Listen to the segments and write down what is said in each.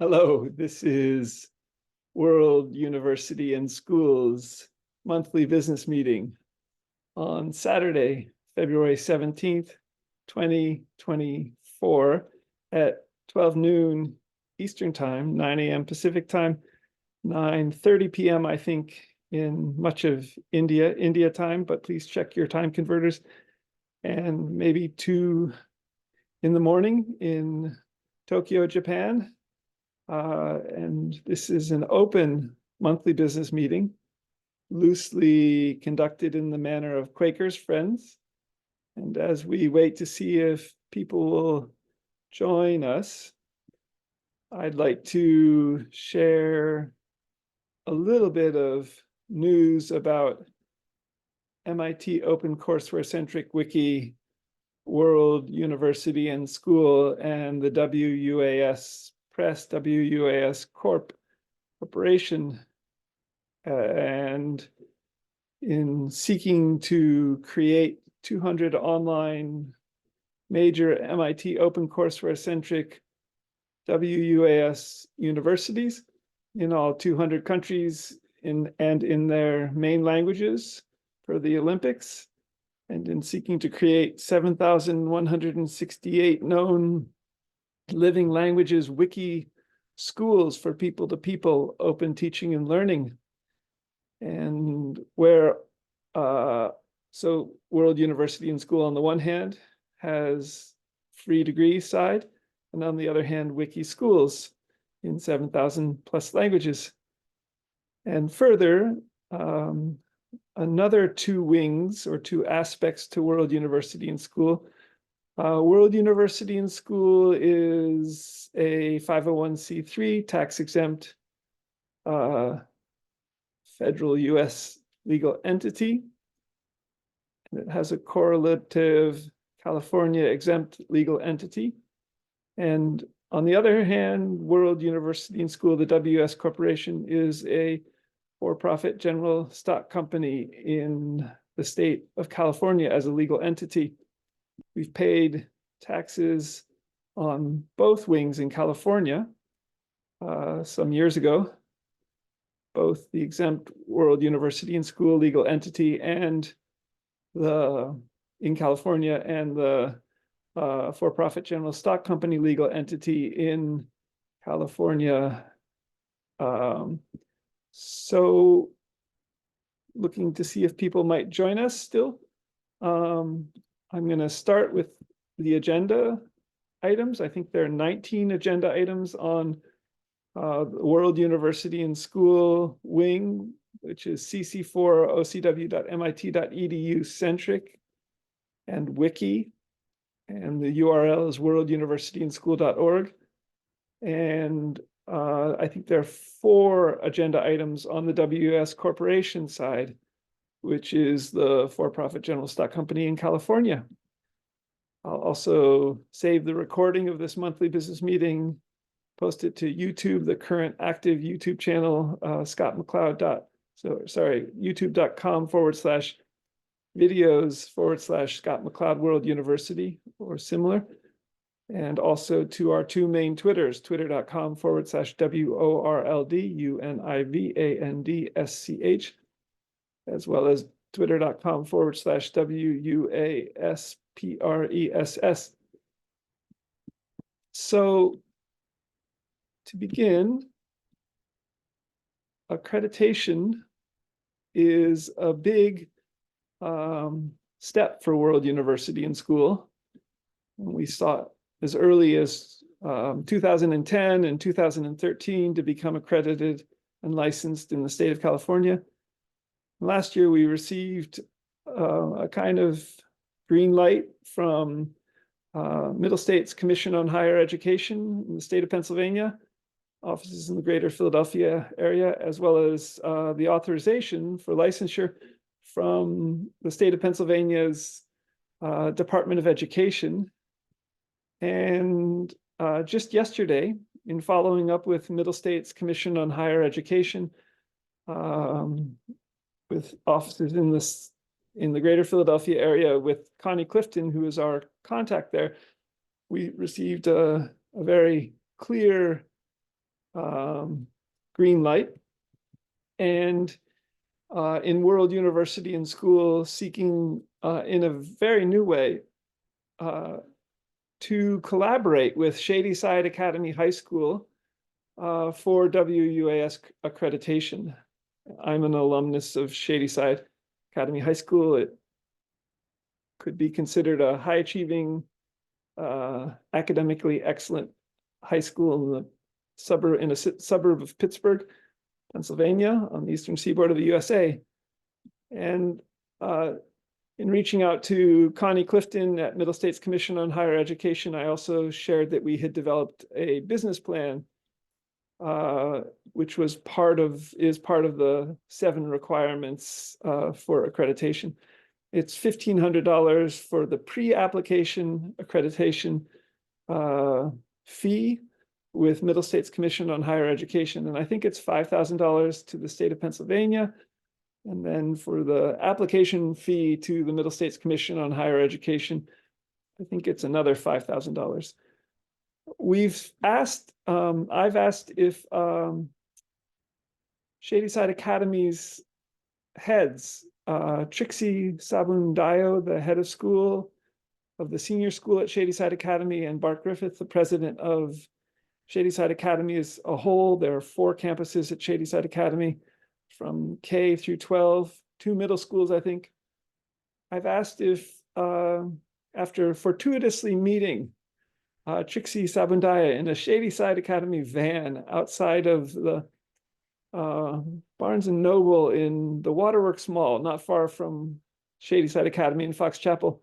Hello, this is World University and Schools Monthly Business Meeting on Saturday, February 17th, 2024 at 12 noon Eastern Time, 9 a.m. Pacific Time, 9:30 p.m. I think in much of India time, but please check your time converters, and maybe 2 in the morning in Tokyo, Japan. And this is an open monthly business meeting, loosely conducted in the manner of Quakers Friends. And as we wait to see if people will join us, I'd like to share a little bit of news about MIT OpenCourseWare-centric wiki, World University and School, and the WUaS Press, WUaS Corporation, and in seeking to create 200 online major MIT OpenCourseWare-centric WUaS universities in all 200 countries and in their main languages for the Olympics, and in seeking to create 7,168 known living languages wiki schools for people-to-people open teaching and learning. And where so World University and School on the one hand has free degree side, and on the other hand wiki schools in 7,000 plus languages. And further, another two wings or two aspects to World University and School. World University and School is a 501c3 tax-exempt federal US legal entity. And it has a correlative California exempt legal entity. And on the other hand, World University and School, the WUaS Corporation, is a for-profit general stock company in the state of California as a legal entity. We've paid taxes on both wings in California some years ago, both the exempt World University and School legal entity and in California, and the for-profit general stock company legal entity in California. So looking to see if people might join us still. I'm going to start with the agenda items. I think there are 19 agenda items on the World University and School wing, which is cc4ocw.mit.edu-centric and wiki. And the URL is worlduniversityandschool.org. And I think there are 4 agenda items on the WUaS Corporation side, which is the for-profit general stock company in California. I'll also save the recording of this monthly business meeting, post it to YouTube, the current active YouTube channel, youtube.com/videos/Scott MacLeod World University or similar. And also to our 2 main Twitters, twitter.com/WORLDUNIVANDSCH, as well as twitter.com/WUaSPRESS. So to begin, accreditation is a big step for World University and School. We saw it as early as 2010 and 2013 to become accredited and licensed in the state of California. Last year, we received a kind of green light from Middle States Commission on Higher Education in the state of Pennsylvania, offices in the greater Philadelphia area, as well as the authorization for licensure from the state of Pennsylvania's Department of Education. And just yesterday, in following up with Middle States Commission on Higher Education, with offices in the greater Philadelphia area with Connie Clifton, who is our contact there, we received a very clear green light. And in World University and School, seeking in a very new way to collaborate with Shadyside Academy High School for WUaS accreditation. I'm an alumnus of Shadyside Academy High School. It could be considered a high-achieving, academically excellent high school in a suburb of Pittsburgh, Pennsylvania, on the eastern seaboard of the USA. And in reaching out to Connie Clifton at Middle States Commission on Higher Education, I also shared that we had developed a business plan, which is part of the 7 requirements for accreditation. It's $1,500 for the pre-application accreditation fee with Middle States Commission on Higher Education. And I think it's $5,000 to the state of Pennsylvania. And then for the application fee to the Middle States Commission on Higher Education, I think it's another $5,000. I've asked if Shadyside Academy's heads, Trixie Sabundayo, the head of school of the senior school at Shadyside Academy, and Bart Griffith, the president of Shadyside Academy as a whole. There are 4 campuses at Shadyside Academy, from K through 12, 2 middle schools, I think. I've asked if, after fortuitously meeting Trixie Sabundaya in a Shadyside Academy van outside of the Barnes & Noble in the Waterworks Mall, not far from Shadyside Academy in Fox Chapel,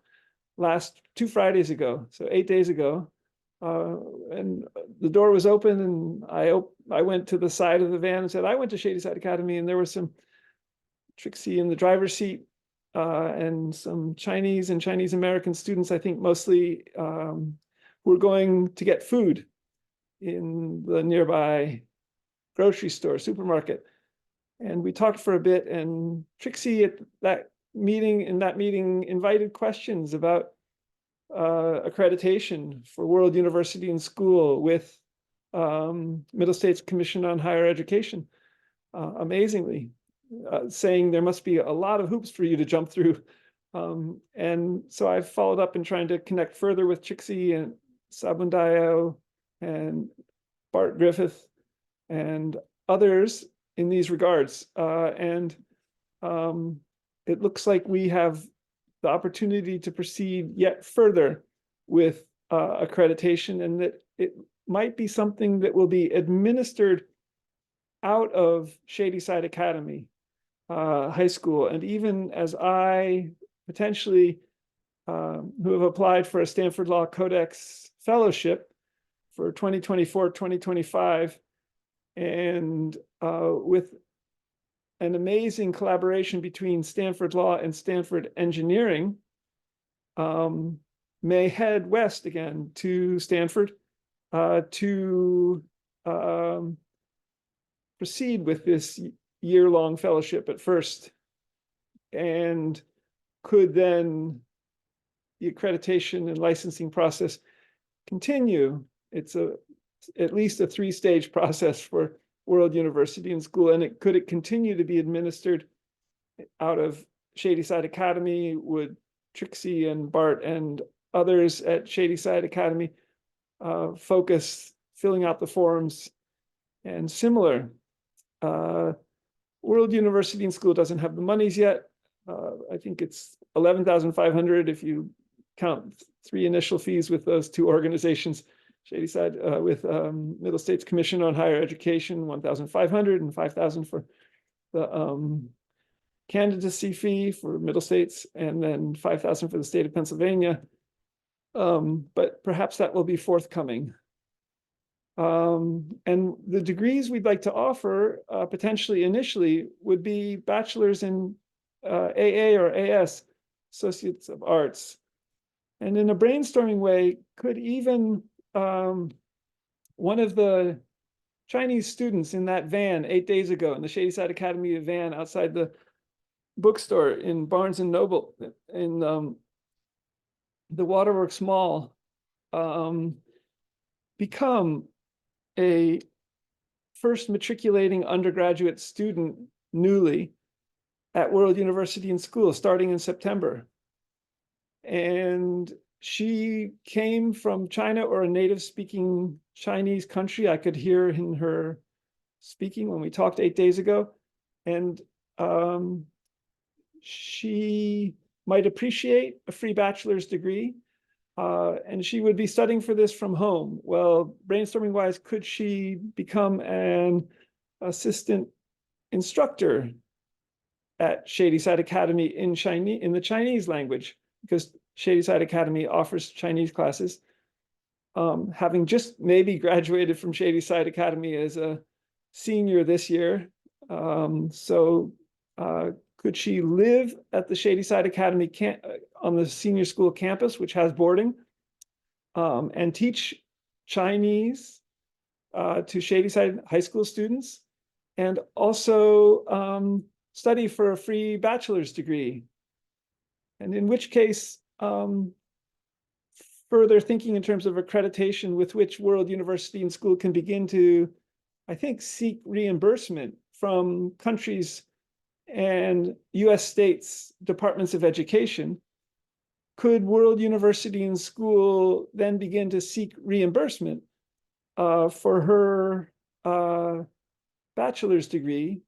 2 Fridays ago, so 8 days ago. And the door was open, and I went to the side of the van and said, I went to Shadyside Academy, and there was some Trixie in the driver's seat and some Chinese and Chinese American students, I think mostly, who were going to get food in the nearby grocery store, supermarket. And we talked for a bit, and Trixie in that meeting invited questions about accreditation for World University and School with Middle States Commission on Higher Education, amazingly, saying there must be a lot of hoops for you to jump through. And so I followed up in trying to connect further with Trixie and Sabundayo and Bart Griffith and others in these regards. And it looks like we have the opportunity to proceed yet further with accreditation, and that it might be something that will be administered out of Shadyside Academy High School. And even as I potentially, who have applied for a Stanford Law Codex Fellowship for 2024, 2025, and with an amazing collaboration between Stanford Law and Stanford Engineering, may head west again to Stanford to proceed with this year-long fellowship at first, and could then the accreditation and licensing process continue. It's at least a 3-stage process for World University and School, and could it continue to be administered out of Shadyside Academy? Would Trixie and Bart and others at Shadyside Academy focus filling out the forms and similar? World University and School doesn't have the monies yet. I think it's $11,500 if you count 3 initial fees with those 2 organizations. Shadyside with Middle States Commission on Higher Education, $1,500, and $5,000 for the candidacy fee for Middle States, and then $5,000 for the state of Pennsylvania. But perhaps that will be forthcoming. And the degrees we'd like to offer potentially initially would be bachelor's in AA or AS, Associates of Arts. And in a brainstorming way, could even one of the Chinese students in that van 8 days ago, in the Shadyside Academy van outside the bookstore in Barnes & Noble in the Waterworks Mall, become a first matriculating undergraduate student newly at World University and School starting in September. And she came from China or a native speaking Chinese country. I could hear in her speaking when we talked 8 days ago. And she might appreciate a free bachelor's degree. And she would be studying for this from home. Well, brainstorming wise, could she become an assistant instructor at Shadyside Academy in the Chinese language? Because Shadyside Academy offers Chinese classes. Having just maybe graduated from Shadyside Academy as a senior this year. Could she live at the Shadyside Academy on the senior school campus, which has boarding, and teach Chinese to Shadyside high school students, and also study for a free bachelor's degree? And in which case, further thinking in terms of accreditation with which World University and School can begin to, I think, seek reimbursement from countries and US states' departments of education. Could World University and School then begin to seek reimbursement for her bachelor's degree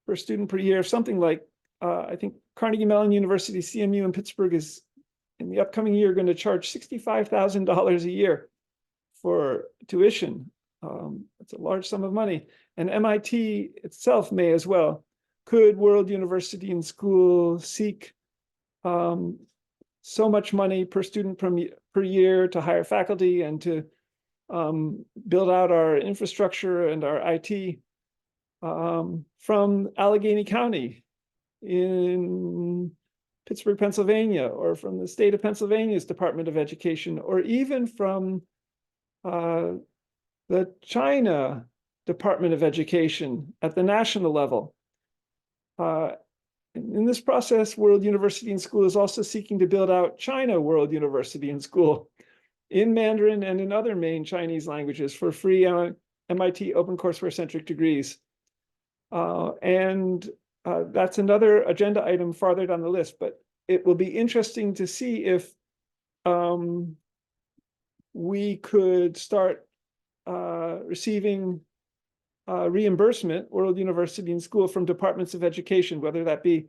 per student per year, something like, I think Carnegie Mellon University, CMU in Pittsburgh is in the upcoming year going to charge $65,000 a year for tuition. It's a large sum of money. And MIT itself may as well. Could World University and School seek so much money per student per year to hire faculty and to build out our infrastructure and our IT from Allegheny County in Pittsburgh, Pennsylvania, or from the state of Pennsylvania's Department of Education, or even from the China Department of Education at the national level? In this process, World University and School is also seeking to build out China World University and School in Mandarin and in other main Chinese languages for free MIT OpenCourseware-centric degrees. That's another agenda item farther down the list, but it will be interesting to see if we could start receiving reimbursement, World University and School, from departments of education, whether that be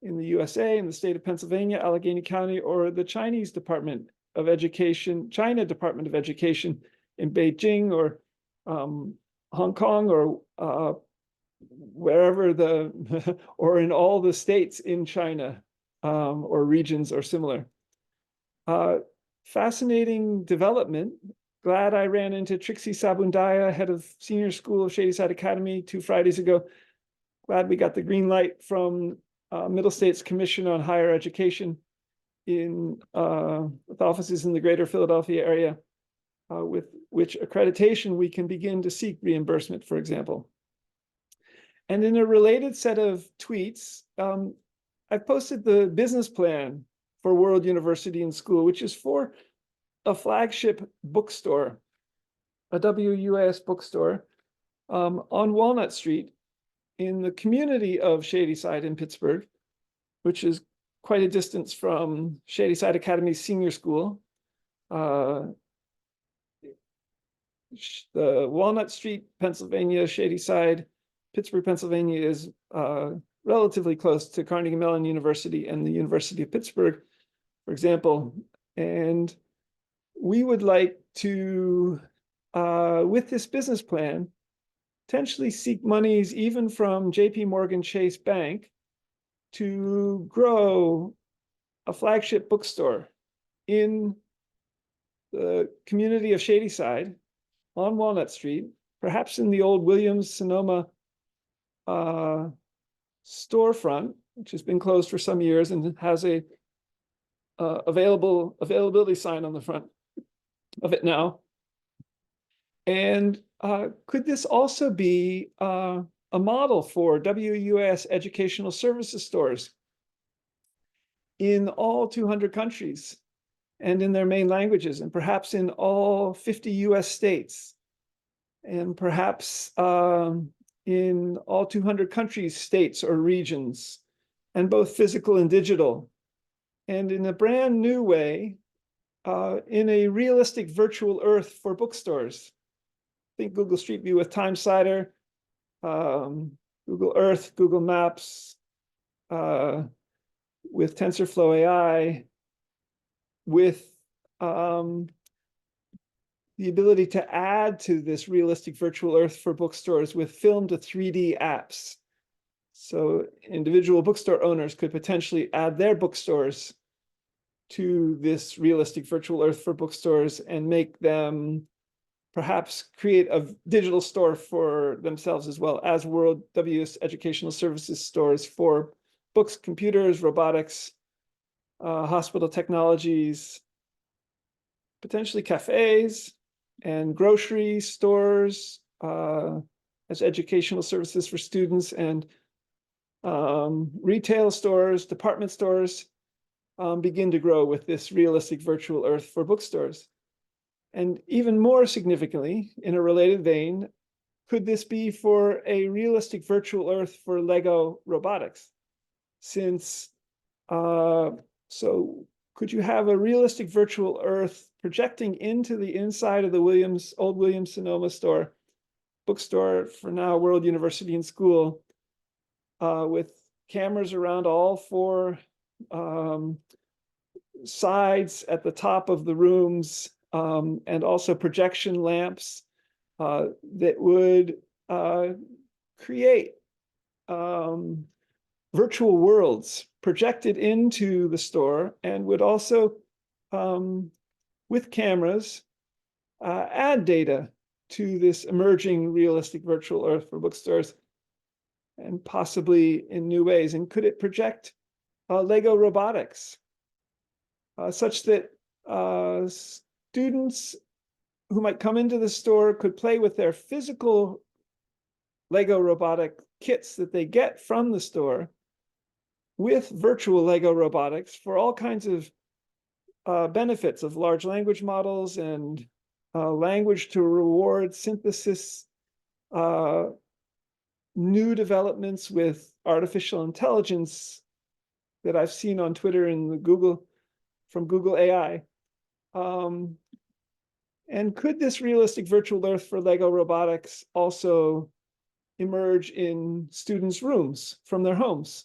in the USA, in the state of Pennsylvania, Allegheny County, or the Chinese Department of Education, China Department of Education in Beijing, or Hong Kong, or wherever or in all the states in China, or regions or similar. Fascinating development. Glad I ran into Trixie Sabundaya, head of senior school of Shadyside Academy, 2 Fridays ago. Glad we got the green light from Middle States Commission on Higher Education with offices in the greater Philadelphia area, with which accreditation we can begin to seek reimbursement, for example. And in a related set of tweets, I've posted the business plan for World University and School, which is for a flagship bookstore, a WUaS bookstore, on Walnut Street in the community of Shadyside in Pittsburgh, which is quite a distance from Shadyside Academy's senior school. The Walnut Street, Pennsylvania, Shadyside, Pittsburgh, Pennsylvania is relatively close to Carnegie Mellon University and the University of Pittsburgh, for example. And we would like to, with this business plan, potentially seek monies even from JP Morgan Chase Bank to grow a flagship bookstore in the community of Shadyside on Walnut Street, perhaps in the old Williams-Sonoma storefront, which has been closed for some years and has a availability sign on the front of it now. And could this also be a model for WUaS educational services stores in all 200 countries and in their main languages, and perhaps in all 50 US states? and perhaps in all 200 countries, states, or regions, and both physical and digital. And in a brand new way, in a realistic virtual Earth for bookstores. Think Google Street View with Time Slider, Google Earth, Google Maps, with TensorFlow AI, with the ability to add to this realistic virtual Earth for bookstores with film to 3D apps. So individual bookstore owners could potentially add their bookstores to this realistic virtual Earth for bookstores and make them perhaps create a digital store for themselves as well as World WUaS Educational Services stores for books, computers, robotics, hospital technologies, potentially cafes and grocery stores as educational services for students, and retail stores, department stores begin to grow with this realistic virtual Earth for bookstores. And even more significantly, in a related vein, could this be for a realistic virtual Earth for Lego robotics? Since, so could you have a realistic virtual Earth projecting into the inside of the old Williams-Sonoma store, bookstore for now World University and School, with cameras around all four sides at the top of the rooms, and also projection lamps that would create virtual worlds projected into the store, and would also, with cameras, add data to this emerging realistic virtual Earth for bookstores, and possibly in new ways. And could it project Lego robotics such that students who might come into the store could play with their physical Lego robotic kits that they get from the store with virtual Lego robotics for all kinds of benefits of large language models and language to reward synthesis, new developments with artificial intelligence that I've seen on Twitter and from Google AI. And could this realistic virtual Earth for Lego robotics also emerge in students' rooms from their homes,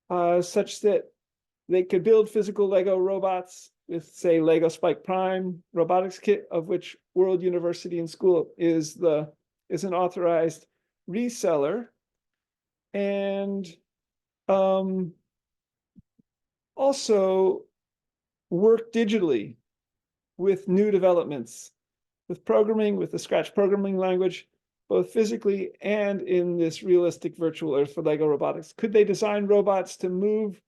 such that they could build physical Lego robots with, say, Lego Spike Prime robotics kit, of which World University and School is an authorized reseller, and also work digitally with new developments, with programming, with the Scratch programming language, both physically and in this realistic virtual Earth for Lego robotics. Could they design robots to move,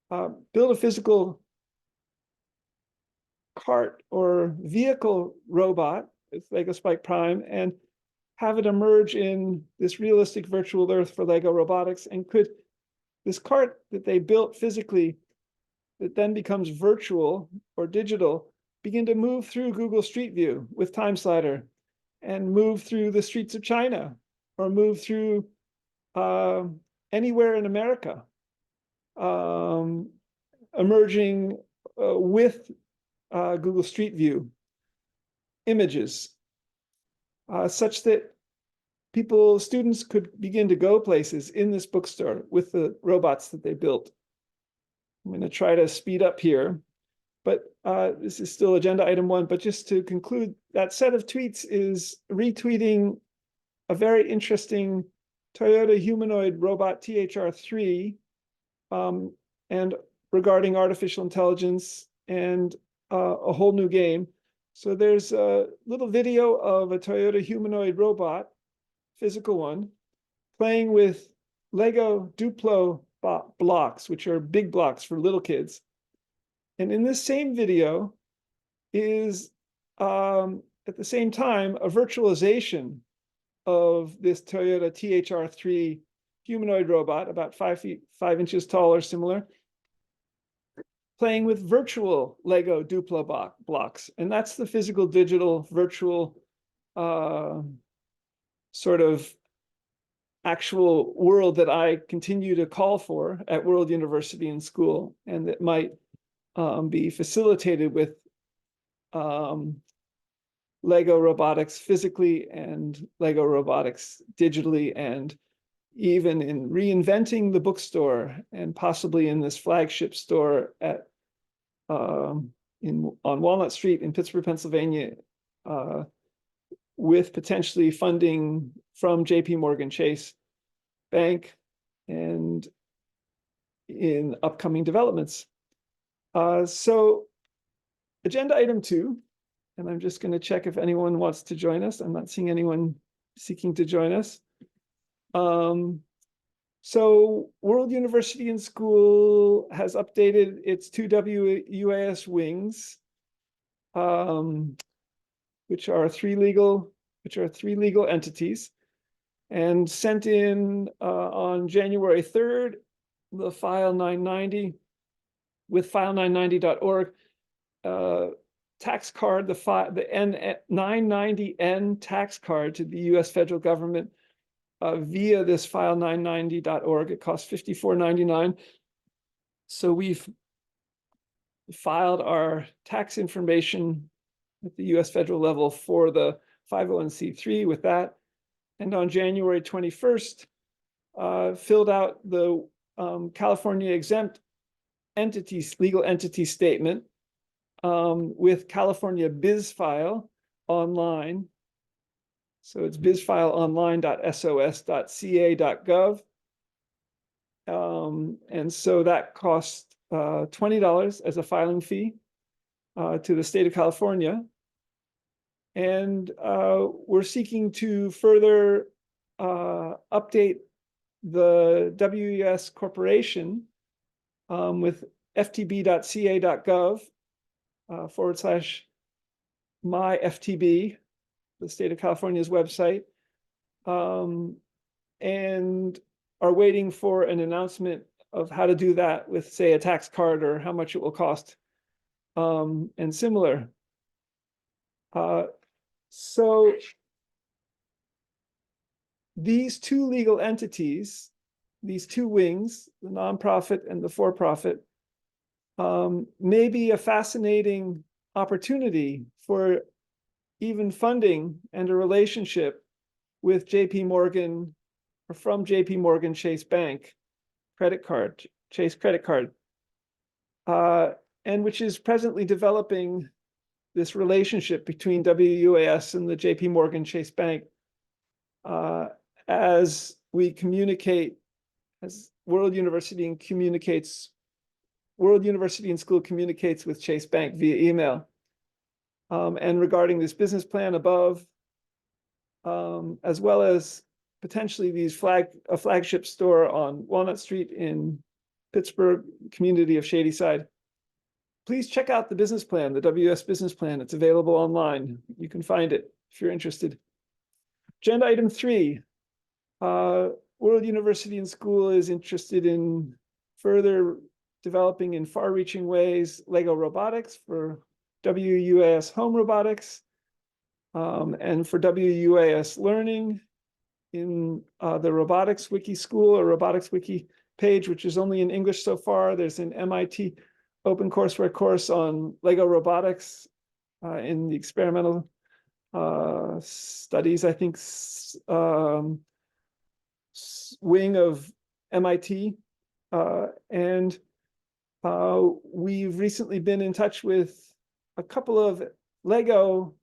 build a physical cart or vehicle robot with Lego Spike Prime and have it emerge in this realistic virtual Earth for Lego robotics? And could this cart that they built physically, that then becomes virtual or digital, begin to move through Google Street View with Time Slider and move through the streets of China, or move through anywhere in America, emerging with Google Street View images, such that students could begin to go places in this bookstore with the robots that they built. I'm going to try to speed up here, but this is still agenda item 1. But just to conclude, that set of tweets is retweeting a very interesting Toyota humanoid robot THR3, and regarding artificial intelligence and a whole new game. So there's a little video of a Toyota humanoid robot, physical one, playing with Lego Duplo blocks, which are big blocks for little kids. And in this same video is, at the same time, a virtualization of this Toyota THR3 humanoid robot, about 5 feet, 5 inches tall or similar, playing with virtual Lego Duplo blocks. And that's the physical, digital, virtual sort of actual world that I continue to call for at World University and School, and that might be facilitated with Lego robotics physically and Lego robotics digitally, and even in reinventing the bookstore and possibly in this flagship store at on Walnut Street in Pittsburgh, Pennsylvania, with potentially funding from JP Morgan Chase Bank and in upcoming developments. So agenda item 2, and I'm just going to check if anyone wants to join us. I'm not seeing anyone seeking to join us. So World University and School has updated its 2 WUaS wings, which are three legal entities, and sent in on January 3rd the file 990 with file990.org tax card, the N990N tax card to the U.S. federal government via this file990.org. It costs $54.99. So we've filed our tax information at the U.S. federal level for the 501c3 with that. And on January 21st, filled out the California exempt entities, legal entity statement with California BizFile online. So it's bizfileonline.sos.ca.gov. And so that costs $20 as a filing fee to the state of California. And we're seeking to further update the WUaS Corporation with ftb.ca.gov /myftb, the state of California's website, and are waiting for an announcement of how to do that with, say, a tax card or how much it will cost, and similar. So these 2 legal entities, these 2 wings, the nonprofit and the for-profit, may be a fascinating opportunity for even funding and a relationship with JP Morgan or from JP Morgan Chase Bank credit card, Chase credit card, and which is presently developing this relationship between WUaS and the JP Morgan Chase Bank as we communicate, as World University and School communicates with Chase Bank via email. And regarding this business plan above, as well as potentially these a flagship store on Walnut Street in Pittsburgh, community of Shadyside, please check out the business plan, the WUaS business plan. It's available online. You can find it if you're interested. Agenda item 3, World University and School is interested in further developing in far-reaching ways Lego robotics for WUaS home robotics, and for WUaS learning in the robotics wiki school or robotics wiki page, which is only in English so far. There's an MIT OpenCourseWare course on Lego robotics in the experimental studies, I think, wing of MIT. And we've recently been in touch with a couple of Lego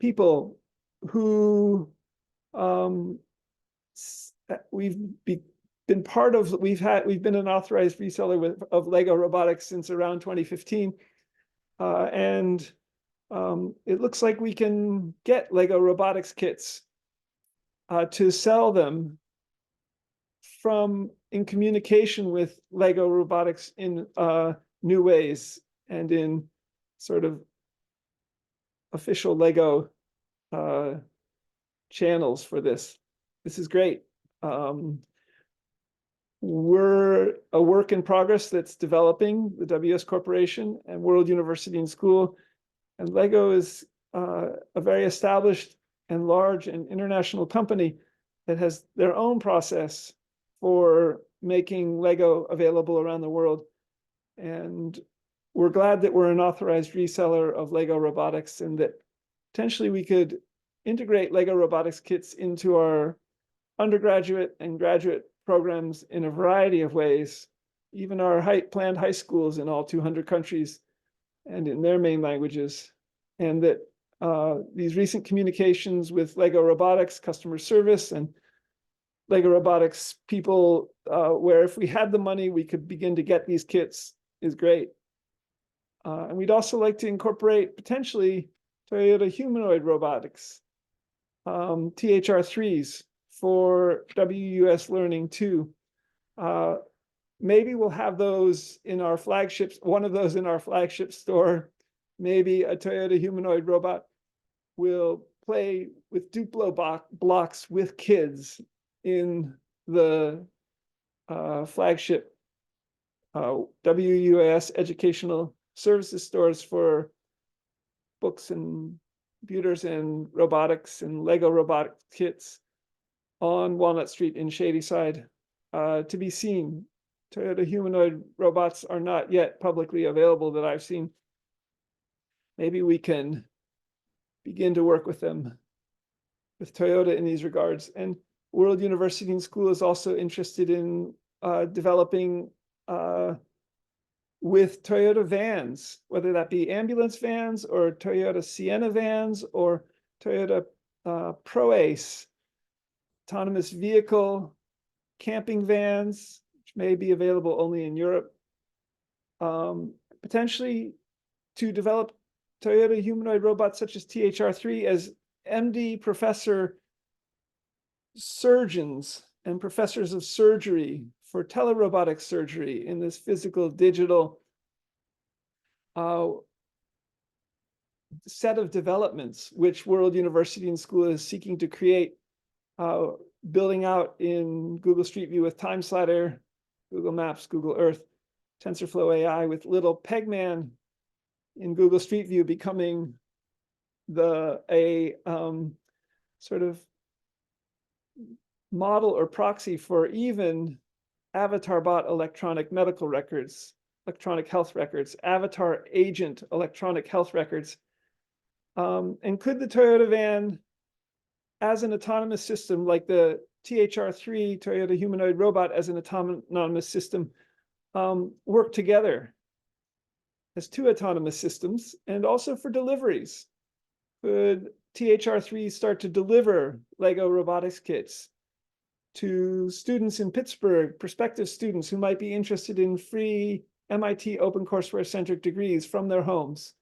people who we've been part of. We've been an authorized reseller of Lego robotics since around 2015, and it looks like we can get Lego robotics kits to sell them in communication with Lego robotics in new ways and in sort of official Lego channels for this. This is great. We're a work in progress that's developing, the WUaS Corporation and World University and School, and Lego is a very established and large and international company that has their own process for making Lego available around the world. And we're glad that we're an authorized reseller of Lego robotics, and that potentially we could integrate Lego robotics kits into our undergraduate and graduate programs in a variety of ways, even our planned high schools in all 200 countries and in their main languages. And that these recent communications with Lego robotics customer service and Lego robotics people, where if we had the money, we could begin to get these kits, is great. And we'd also like to incorporate potentially Toyota humanoid robotics, THR3s for WUaS Learning too. Maybe we'll have those in our flagships, one of those in our flagship store. Maybe a Toyota humanoid robot will play with Duplo blocks with kids in the flagship WUaS educational services stores for books and computers and robotics and Lego robotic kits on Walnut Street in Shadyside, to be seen. Toyota humanoid robots are not yet publicly available that I've seen. Maybe we can begin to work with them, with Toyota in these regards. And World University and School is also interested in developing with Toyota vans, whether that be ambulance vans or Toyota Sienna vans or Toyota ProAce, autonomous vehicle, camping vans, which may be available only in Europe, potentially to develop Toyota humanoid robots such as THR3 as MD professor surgeons and professors of surgery for telerobotic surgery in this physical digital set of developments, which World University and School is seeking to create, building out in Google Street View with Time Slider, Google Maps, Google Earth, TensorFlow AI with Little Pegman in Google Street View becoming a sort of model or proxy for even avatar bot electronic medical records, electronic health records, avatar agent electronic health records. And could the Toyota van as an autonomous system, like the THR3 Toyota humanoid robot as an autonomous system, work together as two autonomous systems? And also for deliveries, could THR3 start to deliver Lego robotics kits to students in Pittsburgh, prospective students who might be interested in free MIT OpenCourseWare-centric degrees from their homes?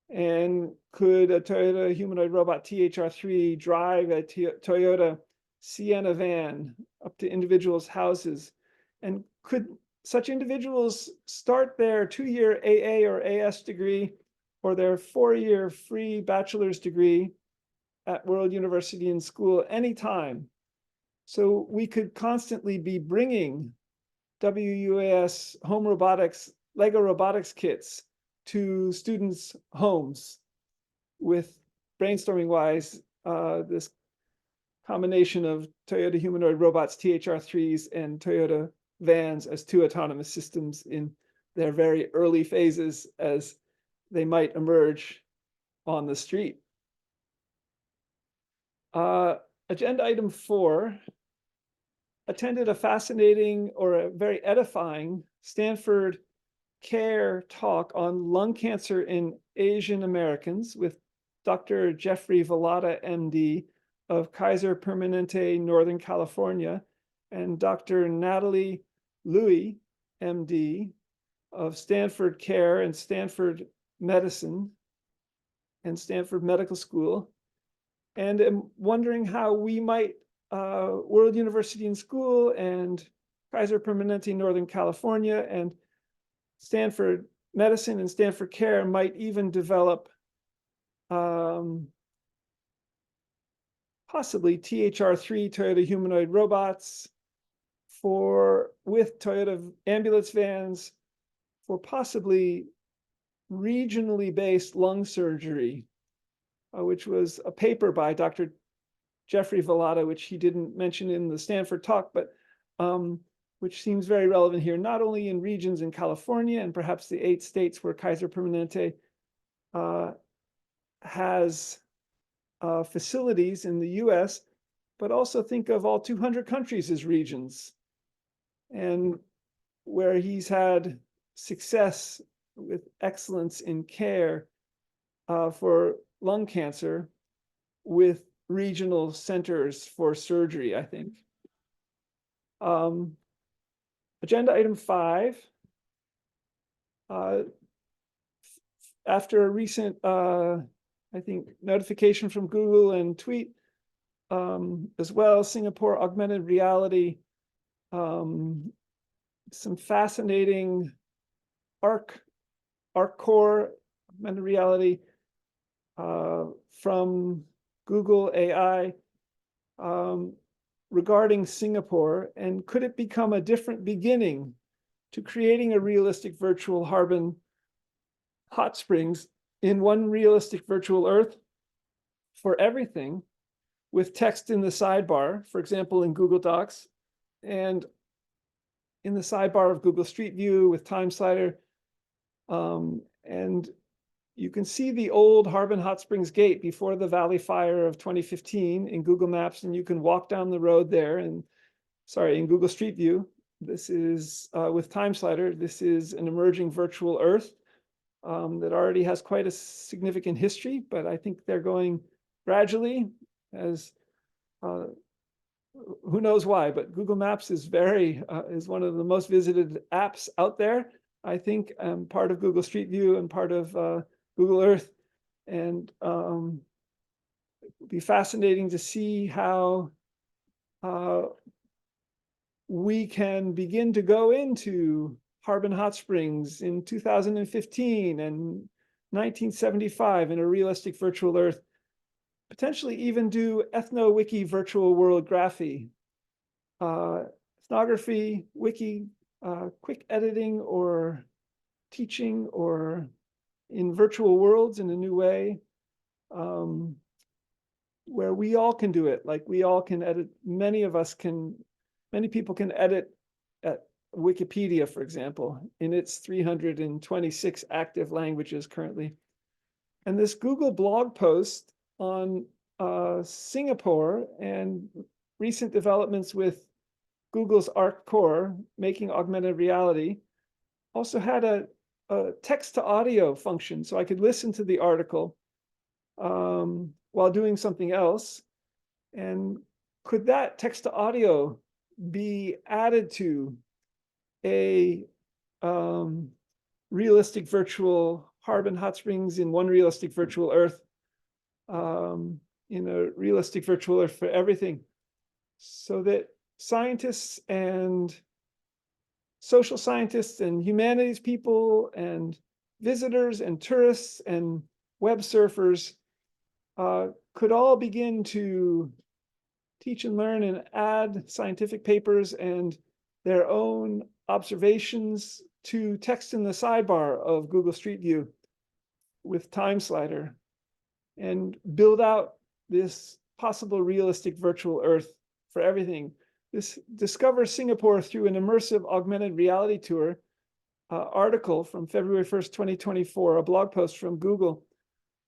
And could a Toyota humanoid robot THR3 drive a Toyota Sienna van up to individuals' houses? And could such individuals start their 2-year AA or AS degree or their 4-year free bachelor's degree at World University and School anytime? So we could constantly be bringing WUaS home robotics, Lego robotics kits to students' homes with, brainstorming wise, this combination of Toyota humanoid robots, THR3s, and Toyota vans as two autonomous systems in their very early phases as they might emerge on the street. Agenda item 4, attended a fascinating or a very edifying Stanford CARE talk on lung cancer in Asian Americans with Dr. Jeffrey Vallata, MD, of Kaiser Permanente, Northern California, and Dr. Natalie Louie, MD, of Stanford CARE and Stanford Medicine and Stanford Medical School. And I'm wondering how we might, World University and School and Kaiser Permanente, Northern California, and Stanford Medicine and Stanford CARE might even develop possibly THR3 Toyota humanoid robots with Toyota ambulance vans for possibly regionally based lung surgery which was a paper by Dr. Jeffrey Vallata, which he didn't mention in the Stanford talk, but which seems very relevant here, not only in regions in California and perhaps the 8 states where Kaiser Permanente has facilities in the US, but also think of all 200 countries as regions, and where he's had success with excellence in care for lung cancer with regional centers for surgery, I think. Agenda item 5. After a recent, I think, notification from Google and tweet as well, Singapore augmented reality, some fascinating ARC core augmented reality from Google AI regarding Singapore, and could it become a different beginning to creating a realistic virtual Harbin Hot Springs in one realistic virtual Earth for everything, with text in the sidebar, for example, in Google Docs, and in the sidebar of Google Street View with time slider. And you can see the old Harbin Hot Springs gate before the Valley Fire of 2015 in Google Maps, and you can walk down the road there. And in Google Street View, this is with time slider. This is an emerging virtual Earth that already has quite a significant history, but I think they're going gradually, as who knows why, but Google Maps is is one of the most visited apps out there, I think, part of Google Street View and part of Google Earth. And it would be fascinating to see how we can begin to go into Harbin Hot Springs in 2015 and 1975 in a realistic virtual Earth, potentially even do ethno-wiki virtual world graphy, ethnography, wiki, quick editing or teaching, or in virtual worlds in a new way, where we all can do it. Like, we all can edit. Many people can edit at Wikipedia, for example, in its 326 active languages currently. And this Google blog post on Singapore and recent developments with Google's ARC core, making augmented reality, also had a text to audio function, so I could listen to the article while doing something else. And could that text to audio be added to a realistic virtual Harbin Hot Springs in one realistic virtual Earth, in a realistic virtual Earth for everything, so that scientists and social scientists and humanities people and visitors and tourists and web surfers could all begin to teach and learn and add scientific papers and their own observations to text in the sidebar of Google Street View with time slider, and build out this possible realistic virtual Earth for everything. This Discover Singapore Through an Immersive Augmented Reality Tour article from February 1st, 2024, a blog post from Google,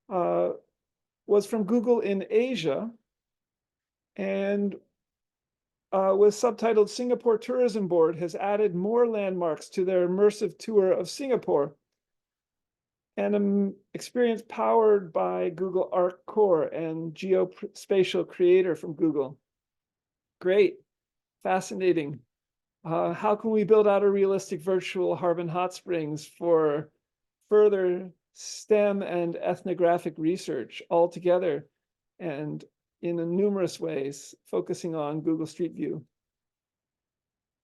was from Google in Asia, and was subtitled "Singapore Tourism Board has added more landmarks to their immersive tour of Singapore, and an experience powered by Google ARC Core and Geospatial Creator from Google." Great, fascinating. How can we build out a realistic virtual Harbin Hot Springs for further STEM and ethnographic research all together, and in numerous ways, focusing on Google Street View?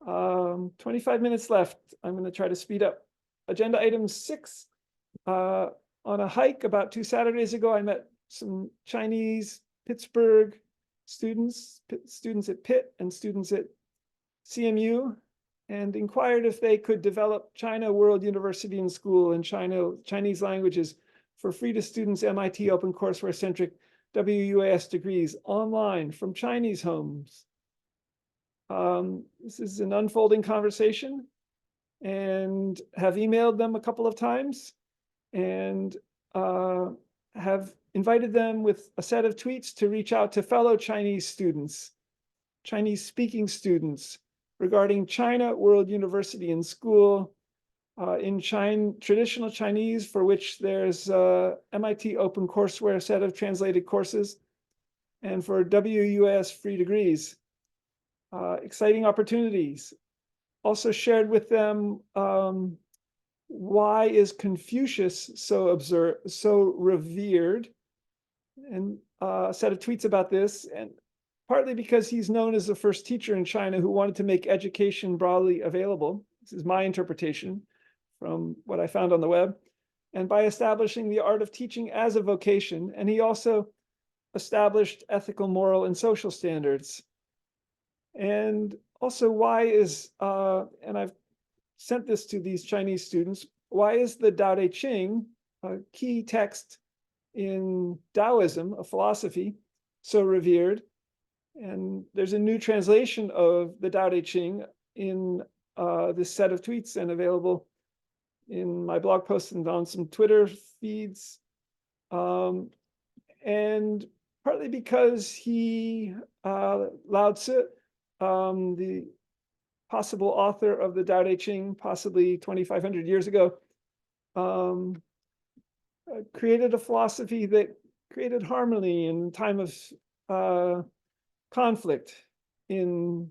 25 minutes left. I'm going to try to speed up. Agenda item 6. On a hike about 2 Saturdays ago, I met some Chinese Pittsburgh students at Pitt and students at CMU, and inquired if they could develop China World University and School in Chinese languages for free to students MIT OpenCourseWare-centric WUaS degrees online from Chinese homes. This is an unfolding conversation, and have emailed them a couple of times, and have invited them with a set of tweets to reach out to fellow Chinese students, Chinese-speaking students, regarding China World University and School, in traditional Chinese, for which there's MIT OpenCourseWare set of translated courses, and for WUaS free degrees. Exciting opportunities. Also shared with them why is Confucius so revered, and a set of tweets about this, and partly because he's known as the first teacher in China who wanted to make education broadly available. This is my interpretation from what I found on the web, and by establishing the art of teaching as a vocation. And he also established ethical, moral, and social standards. And also, why is, and I've sent this to these Chinese students, why is the Tao Te Ching, a key text in Taoism, a philosophy, so revered? And there's a new translation of the Tao Te Ching in this set of tweets, and available in my blog post and on some Twitter feeds. And partly because he, Lao Tzu, the possible author of the Tao Te Ching, possibly 2,500 years ago, created a philosophy that created harmony in time of conflict in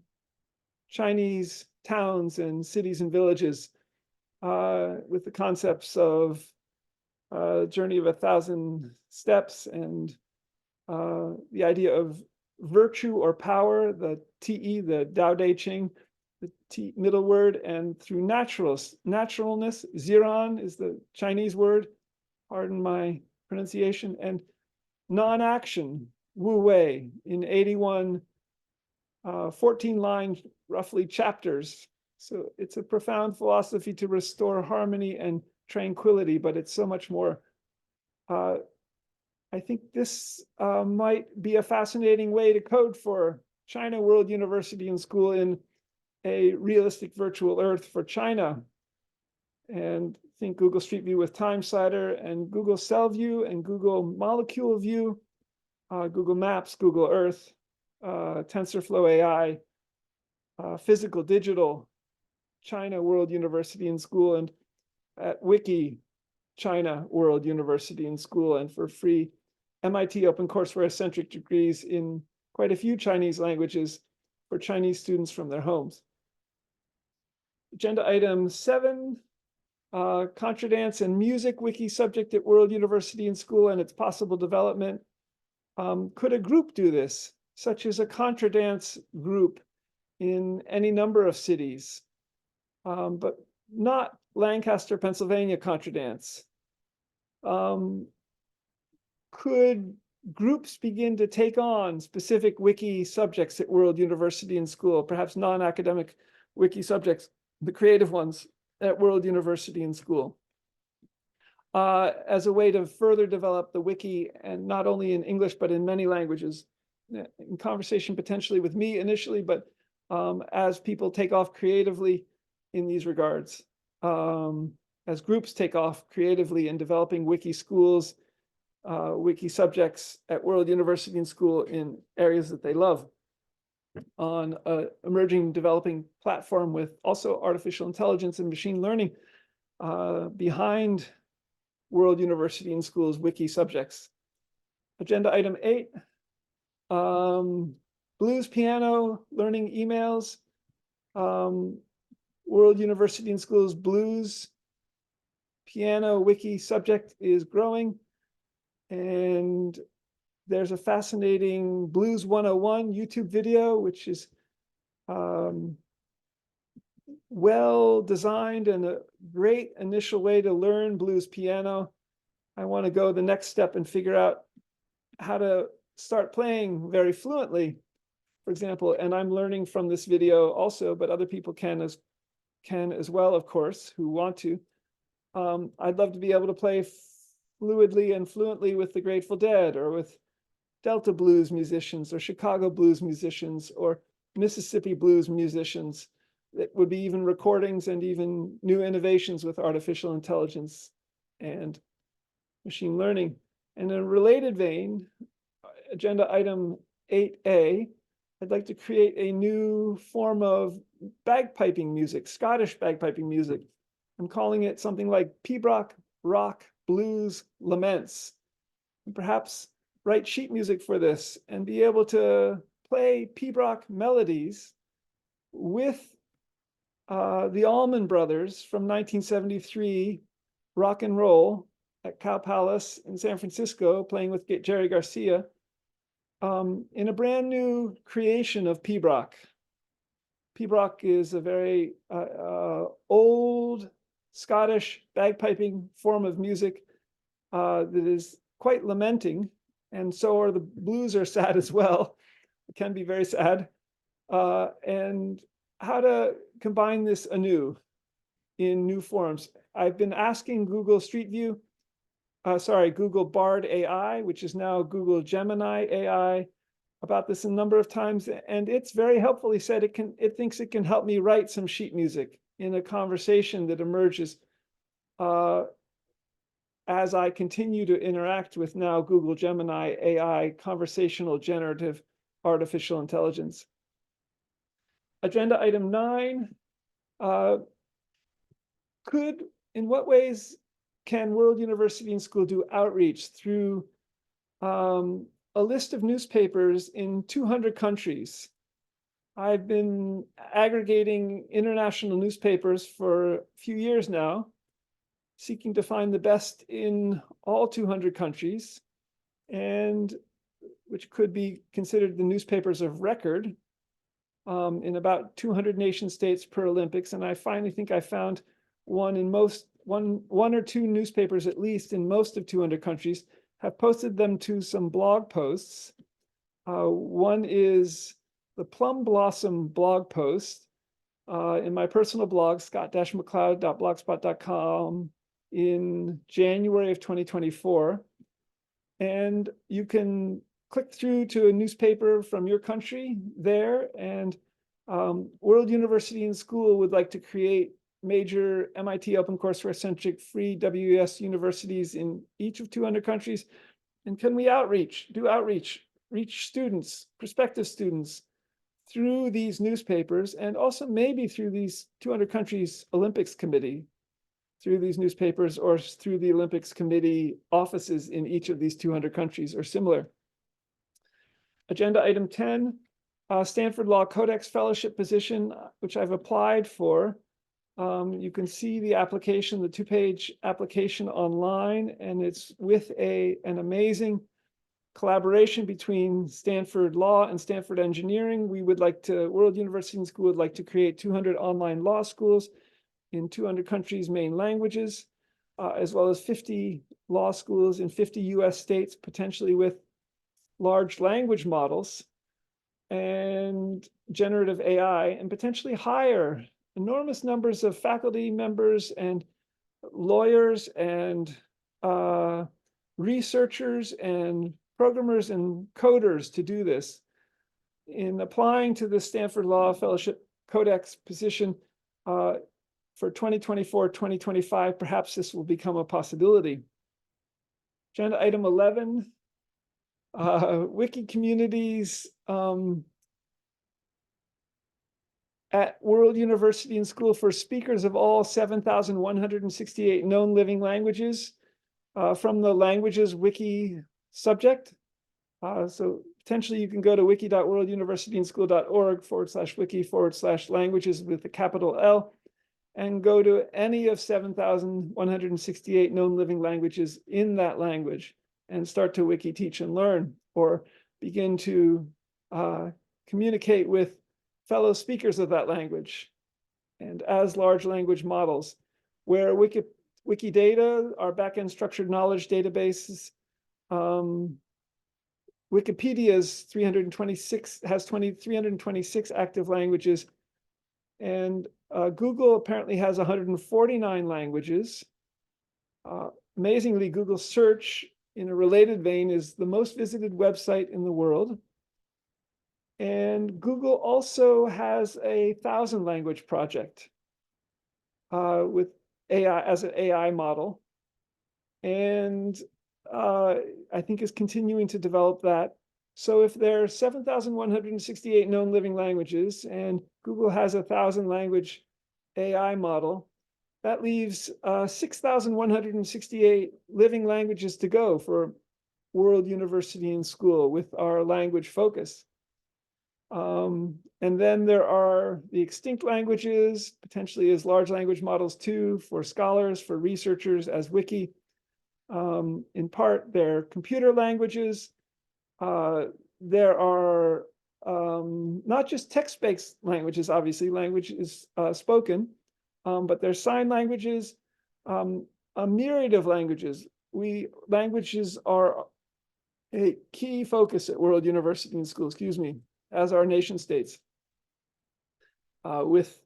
Chinese towns and cities and villages, with the concepts of journey of 1,000 steps, and the idea of virtue or power, the TE, the Tao Te Ching, the T middle word, and through naturalness, Ziran is the Chinese word, pardon my pronunciation, and non-action, Wu Wei, in 81, 14-line, roughly, chapters. So it's a profound philosophy to restore harmony and tranquility, but it's so much more. I think this might be a fascinating way to code for China World University and School in a realistic virtual Earth for China. And think Google Street View with Time Slider, and Google Cell View, and Google Molecule View, Google Maps, Google Earth, TensorFlow AI, Physical Digital, China World University and School, and at Wiki, China World University and School, and for free MIT OpenCourseWare-centric degrees in quite a few Chinese languages for Chinese students from their homes. Agenda item 7, contra dance and music wiki subject at World University and School and its possible development. Could a group do this, such as a contra dance group in any number of cities, but not Lancaster, Pennsylvania contra dance? Could groups begin to take on specific wiki subjects at World University and School, perhaps non-academic wiki subjects, the creative ones at World University and School, as a way to further develop the wiki, and not only in English, but in many languages, in conversation potentially with me initially, but as people take off creatively in these regards, as groups take off creatively in developing wiki schools, wiki subjects at World University and School in areas that they love, on an emerging developing platform with also artificial intelligence and machine learning behind World University and School's wiki subjects. Agenda item 8, blues piano learning emails. World University and School's blues piano wiki subject is growing, and there's a fascinating Blues 101 YouTube video, which is well designed and a great initial way to learn blues piano. I want to go the next step and figure out how to start playing very fluently, for example, and I'm learning from this video also, but other people can as well, of course, who want to. I'd love to be able to play fluidly and fluently with the Grateful Dead, or with Delta blues musicians, or Chicago blues musicians, or Mississippi blues musicians. That would be even recordings and even new innovations with artificial intelligence and machine learning. And in a related vein, agenda item 8A, I'd like to create a new form of bagpiping music, Scottish bagpiping music. I'm calling it something like Piobaireachd rock blues laments. And perhaps write sheet music for this and be able to play Piobaireachd melodies with the Allman Brothers from 1973 rock and roll at Cow Palace in San Francisco, playing with Jerry Garcia, in a brand new creation of Piobaireachd. Piobaireachd is a very old Scottish bagpiping form of music that is quite lamenting, and so are the blues are sad as well. It can be very sad. And how to combine this anew in new forms. I've been asking Google Google Bard AI, which is now Google Gemini AI, about this a number of times, and it's very helpfully said it thinks it can help me write some sheet music in a conversation that emerges as I continue to interact with now Google Gemini AI, conversational generative artificial intelligence. Agenda item 9, in what ways can World University and School do outreach through a list of newspapers in 200 countries? I've been aggregating international newspapers for a few years now, seeking to find the best in all 200 countries, and which could be considered the newspapers of record in about 200 nation states per Olympics. And I finally think I found one or two newspapers, at least in most of 200 countries, have posted them to some blog posts. One is the Plum Blossom blog post in my personal blog, scott-macleod.blogspot.com, in January of 2024. And you can click through to a newspaper from your country there, and World University and School would like to create major MIT OpenCourseWare-centric free WUaS universities in each of 200 countries. And can we do outreach, reach students, prospective students through these newspapers, and also maybe through these 200 countries Olympics Committee, through these newspapers, or through the Olympics Committee offices in each of these 200 countries or similar. Agenda item 10, Stanford Law Codex Fellowship position, which I've applied for. You can see the application, the 2-page application online, and it's with an amazing collaboration between Stanford Law and Stanford Engineering. World University and School would like to create 200 online law schools in 200 countries' main languages, as well as 50 law schools in 50 US states, potentially with large language models and generative AI, and potentially hire enormous numbers of faculty members and lawyers and researchers and programmers and coders to do this. In applying to the Stanford Law Fellowship Codex position for 2024, 2025, perhaps this will become a possibility. Agenda item 11, wiki communities at World University and School for speakers of all 7,168 known living languages from the languages wiki subject. So potentially you can go to wiki.worlduniversityandschool.org/wiki/languages with a capital L, and go to any of 7,168 known living languages in that language and start to wiki teach and learn, or begin to communicate with fellow speakers of that language and as large language models, where Wikidata, our backend structured knowledge databases, Wikipedia's 326 active languages, and Google apparently has 149 languages. Amazingly, Google search, in a related vein, is the most visited website in the world. And Google also has a 1,000-language project with AI as an AI model. And I think is continuing to develop that. So if there are 7,168 known living languages and Google has a 1,000-language AI model, that leaves 6,168 living languages to go for World University and School with our language focus. And then there are the extinct languages, potentially as large language models too, for scholars, for researchers, as wiki. In part, they're computer languages. There are not just text-based languages, obviously, language is spoken, but there's sign languages, a myriad of languages. Languages are a key focus at World University and School, as our nation states, with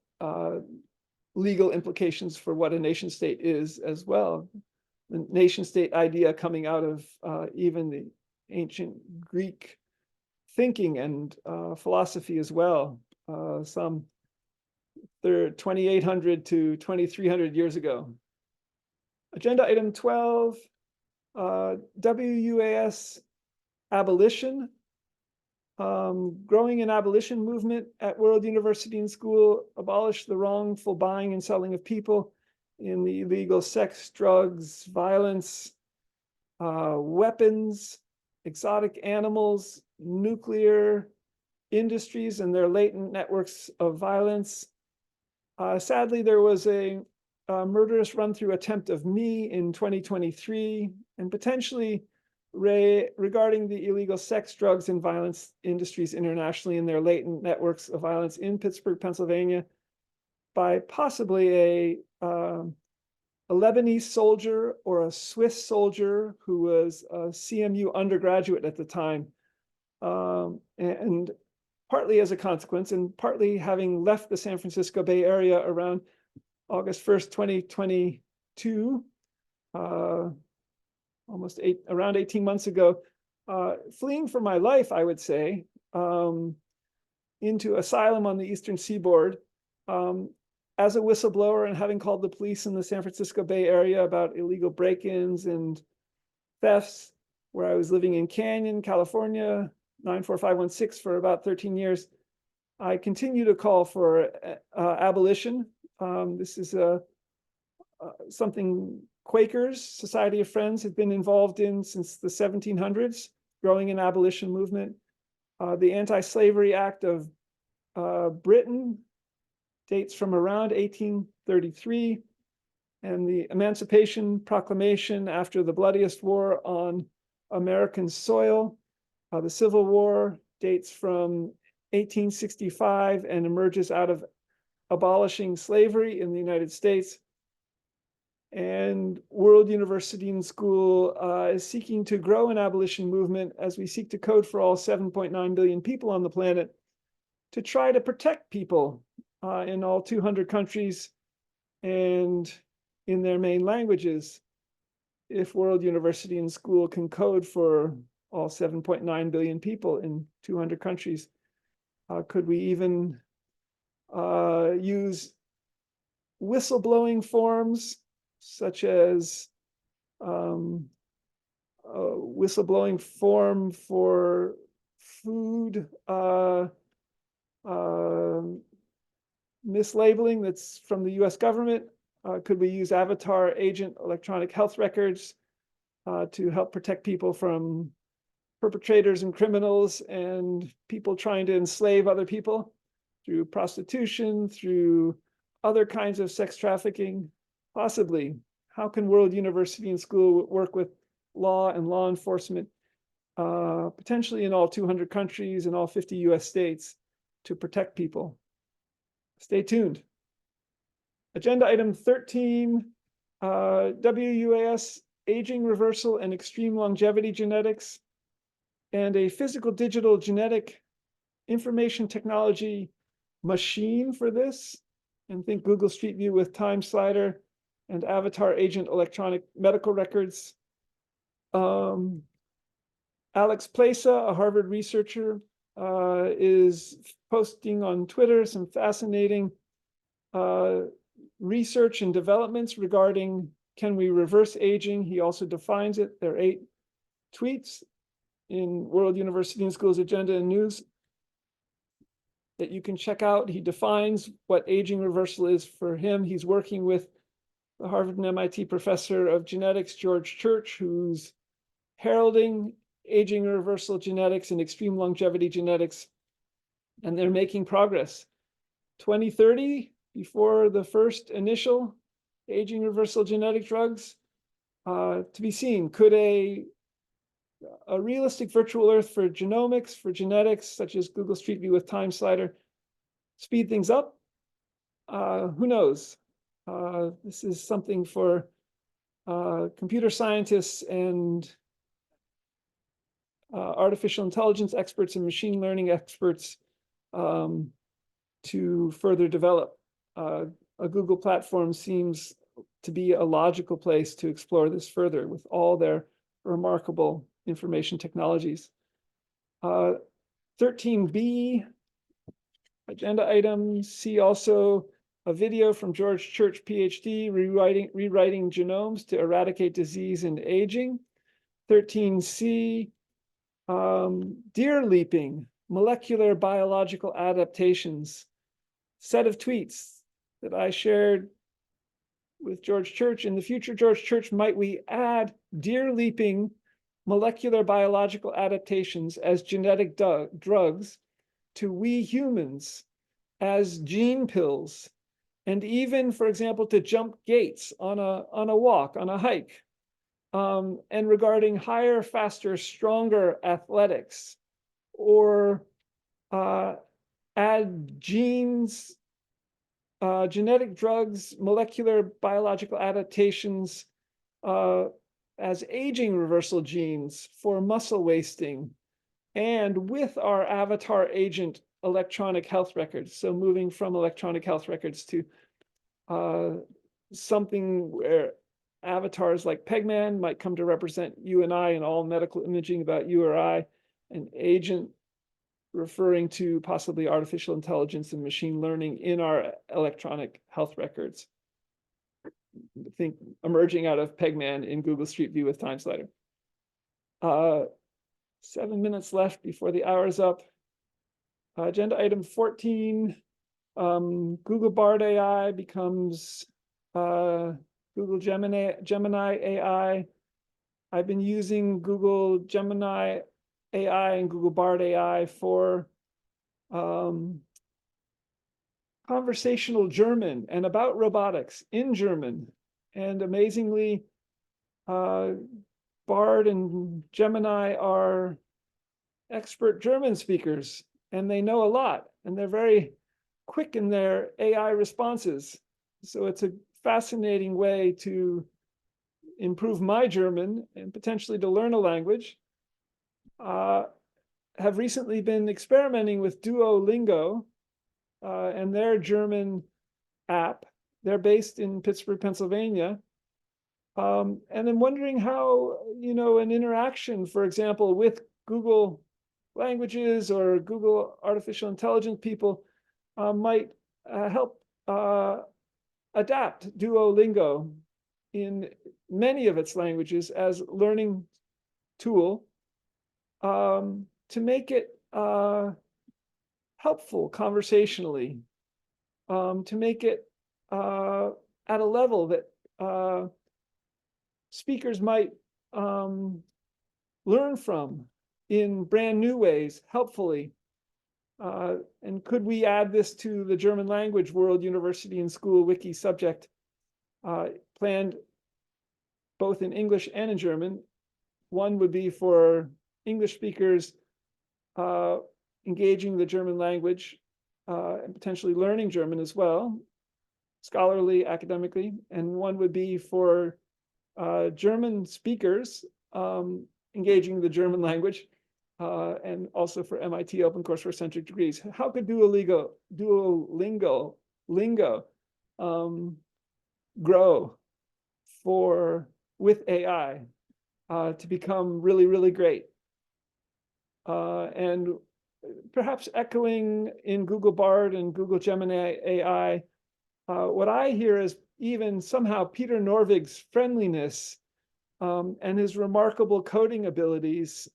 legal implications for what a nation state is as well. The nation state idea coming out of even the ancient Greek thinking and philosophy as well, some 2,800 to 2,300 years ago. Agenda item 12, WUaS abolition. Growing an abolition movement at World University and School, abolish the wrongful buying and selling of people in the illegal sex, drugs, violence, weapons, exotic animals, nuclear industries and their latent networks of violence. Sadly, there was a murderous run-through attempt of me in 2023, and potentially regarding the illegal sex, drugs, and violence industries internationally and their latent networks of violence in Pittsburgh, Pennsylvania, by possibly a Lebanese soldier or a Swiss soldier who was a CMU undergraduate at the time, and partly as a consequence, and partly having left the San Francisco Bay Area around August 1st, 2022, around 18 months ago, fleeing for my life, I would say, into asylum on the Eastern Seaboard, as a whistleblower and having called the police in the San Francisco Bay Area about illegal break-ins and thefts, where I was living in Canyon, California, 94516 for about 13 years. I continue to call for abolition. This is something Quakers, Society of Friends, have been involved in since the 1700s, growing an abolition movement. The Anti-Slavery Act of Britain dates from around 1833, and the Emancipation Proclamation after the bloodiest war on American soil. The Civil War dates from 1865 and emerges out of abolishing slavery in the United States. And World University and School is seeking to grow an abolition movement as we seek to code for all 7.9 billion people on the planet to try to protect people in all 200 countries and in their main languages. If World University and School can code for all 7.9 billion people in 200 countries, could we even use whistleblowing forms such as whistleblowing form for food mislabeling that's from the US government? Could we use avatar agent electronic health records to help protect people from perpetrators and criminals and people trying to enslave other people through prostitution, through other kinds of sex trafficking? Possibly. How can World University and School work with law and law enforcement, potentially in all 200 countries and all 50 US states, to protect people? Stay tuned. Agenda item 13, WUaS aging reversal and extreme longevity genetics, and a physical digital genetic information technology machine for this. And think Google Street View with time slider and avatar agent electronic medical records. Alex Plaza, a Harvard researcher, is posting on Twitter some fascinating research and developments regarding can we reverse aging. He also defines it. There are 8 tweets in World University and Schools Agenda and News that you can check out. He defines what aging reversal is for him. He's working with the Harvard and MIT professor of genetics, George Church, who's heralding aging reversal genetics and extreme longevity genetics, and they're making progress. 2030, before the first initial aging reversal genetic drugs, to be seen. Could a realistic virtual Earth for genomics, for genetics, such as Google Street View with Time Slider, speed things up? Who knows? This is something for computer scientists and artificial intelligence experts and machine learning experts to further develop. A Google platform seems to be a logical place to explore this further with all their remarkable information technologies. 13B, agenda item. See also a video from George Church, PhD, rewriting genomes to eradicate disease and aging. 13C, deer leaping, molecular biological adaptations. Set of tweets that I shared with George Church. In the future, George Church, might we add deer leaping molecular biological adaptations as genetic drugs to we humans as gene pills, and even, for example, to jump gates on a walk, on a hike, and regarding higher, faster, stronger athletics, or add genes, genetic drugs, molecular biological adaptations as aging reversal genes for muscle wasting, and with our avatar agent electronic health records. So moving from electronic health records to something where avatars like Pegman might come to represent you and I in all medical imaging about you or I, an agent referring to possibly artificial intelligence and machine learning in our electronic health records. I think emerging out of Pegman in Google Street View with Time Slider. 7 minutes left before the hour is up. Agenda item 14, Google Bard AI becomes Google Gemini AI. I've been using Google Gemini AI and Google Bard AI for conversational German and about robotics in German. And amazingly, Bard and Gemini are expert German speakers, and they know a lot, and they're very quick in their AI responses. So it's a fascinating way to improve my German and potentially to learn a language. Have recently been experimenting with Duolingo and their German app. They're based in Pittsburgh, Pennsylvania. And I'm wondering how, an interaction, for example, with Google languages or Google artificial intelligence people might help adapt Duolingo in many of its languages as learning tool to make it helpful conversationally, to make it at a level that speakers might learn from in brand new ways, helpfully. And could we add this to the German language World University and School Wiki subject planned both in English and in German? One would be for English speakers engaging the German language and potentially learning German as well, scholarly, academically. And one would be for German speakers engaging the German language, and also for MIT Open Courseware centric degrees. How could Duolingo grow with AI to become really, really great. And perhaps echoing in Google Bard and Google Gemini AI, what I hear is even somehow Peter Norvig's friendliness and his remarkable coding abilities,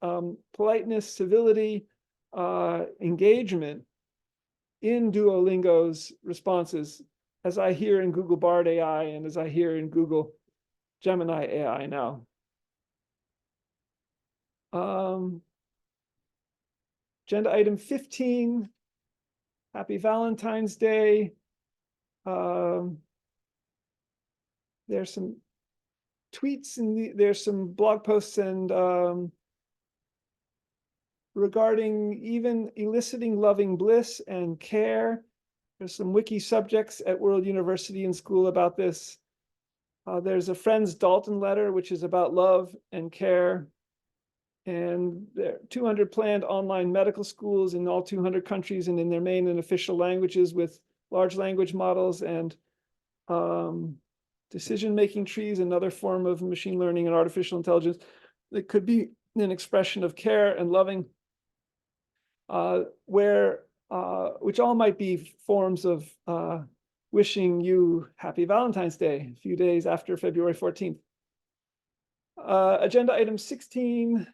politeness, civility, engagement in Duolingo's responses, as I hear in Google Bard AI and as I hear in Google Gemini AI now. Agenda item 15, happy Valentine's Day. There's some tweets and there's some blog posts and regarding even eliciting loving bliss and care. There's some wiki subjects at World University and School about this. There's a Friends Dalton letter, which is about love and care. And there are 200 planned online medical schools in all 200 countries and in their main and official languages with large language models and decision-making trees, another form of machine learning and artificial intelligence that could be an expression of care and loving, which all might be forms of wishing you happy Valentine's Day, a few days after February 14th. Agenda item 16,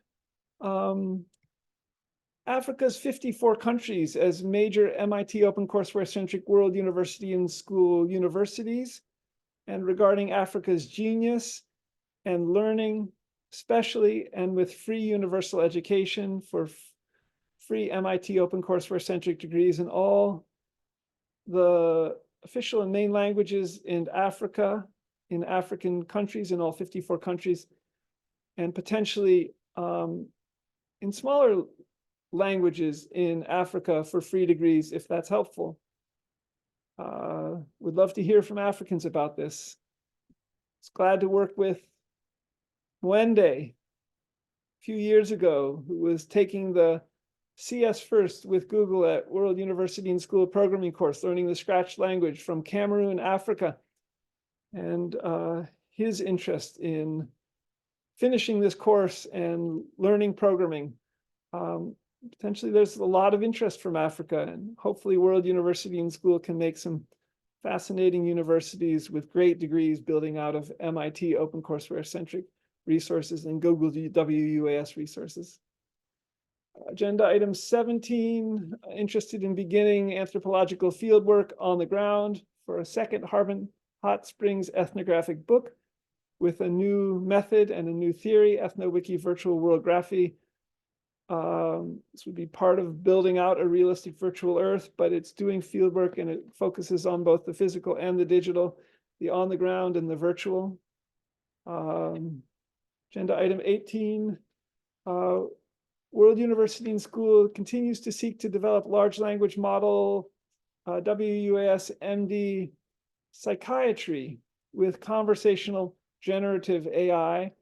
Africa's 54 countries as major MIT OpenCourseWare-centric World University and School universities, and regarding Africa's genius and learning, especially and with free universal education for free MIT OpenCourseWare-centric degrees in all the official and main languages in Africa, in African countries, in all 54 countries, and potentially in smaller languages in Africa for free degrees, if that's helpful. Would love to hear from Africans about this. It's glad to work with Mwende a few years ago, who was taking the CS First with Google at World University and School Programming course, learning the Scratch language from Cameroon, Africa, and his interest in finishing this course and learning programming. Potentially there's a lot of interest from Africa, and hopefully World University and School can make some fascinating universities with great degrees building out of MIT OpenCourseWare-centric resources and Google WUaS resources. Agenda item 17, interested in beginning anthropological fieldwork on the ground for a second Harbin Hot Springs ethnographic book with a new method and a new theory, EthnoWiki Virtual World Graphy. This would be part of building out a realistic virtual Earth, but it's doing fieldwork and it focuses on both the physical and the digital, the on the ground and the virtual. Agenda item 18, World University and School continues to seek to develop large language model, WUaS MD psychiatry with conversational generative AI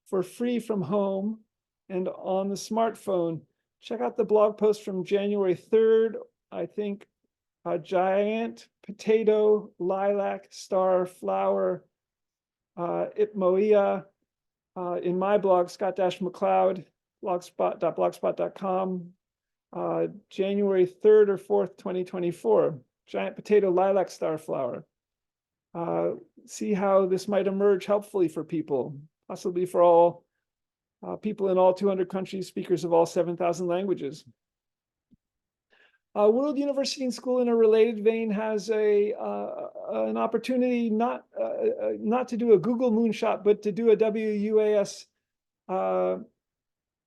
for free from home and on the smartphone. Check out the blog post from January 3rd. I think a giant potato, lilac, star, flower, Ipmoia, in my blog, Scott-MacLeod, blogspot.blogspot.com, January 3rd or 4th, 2024, giant potato, lilac, star, flower. See how this might emerge helpfully for people, possibly for all people in all 200 countries, speakers of all 7,000 languages. World University and School, in a related vein, has an opportunity not to do a Google moonshot, but to do a WUaS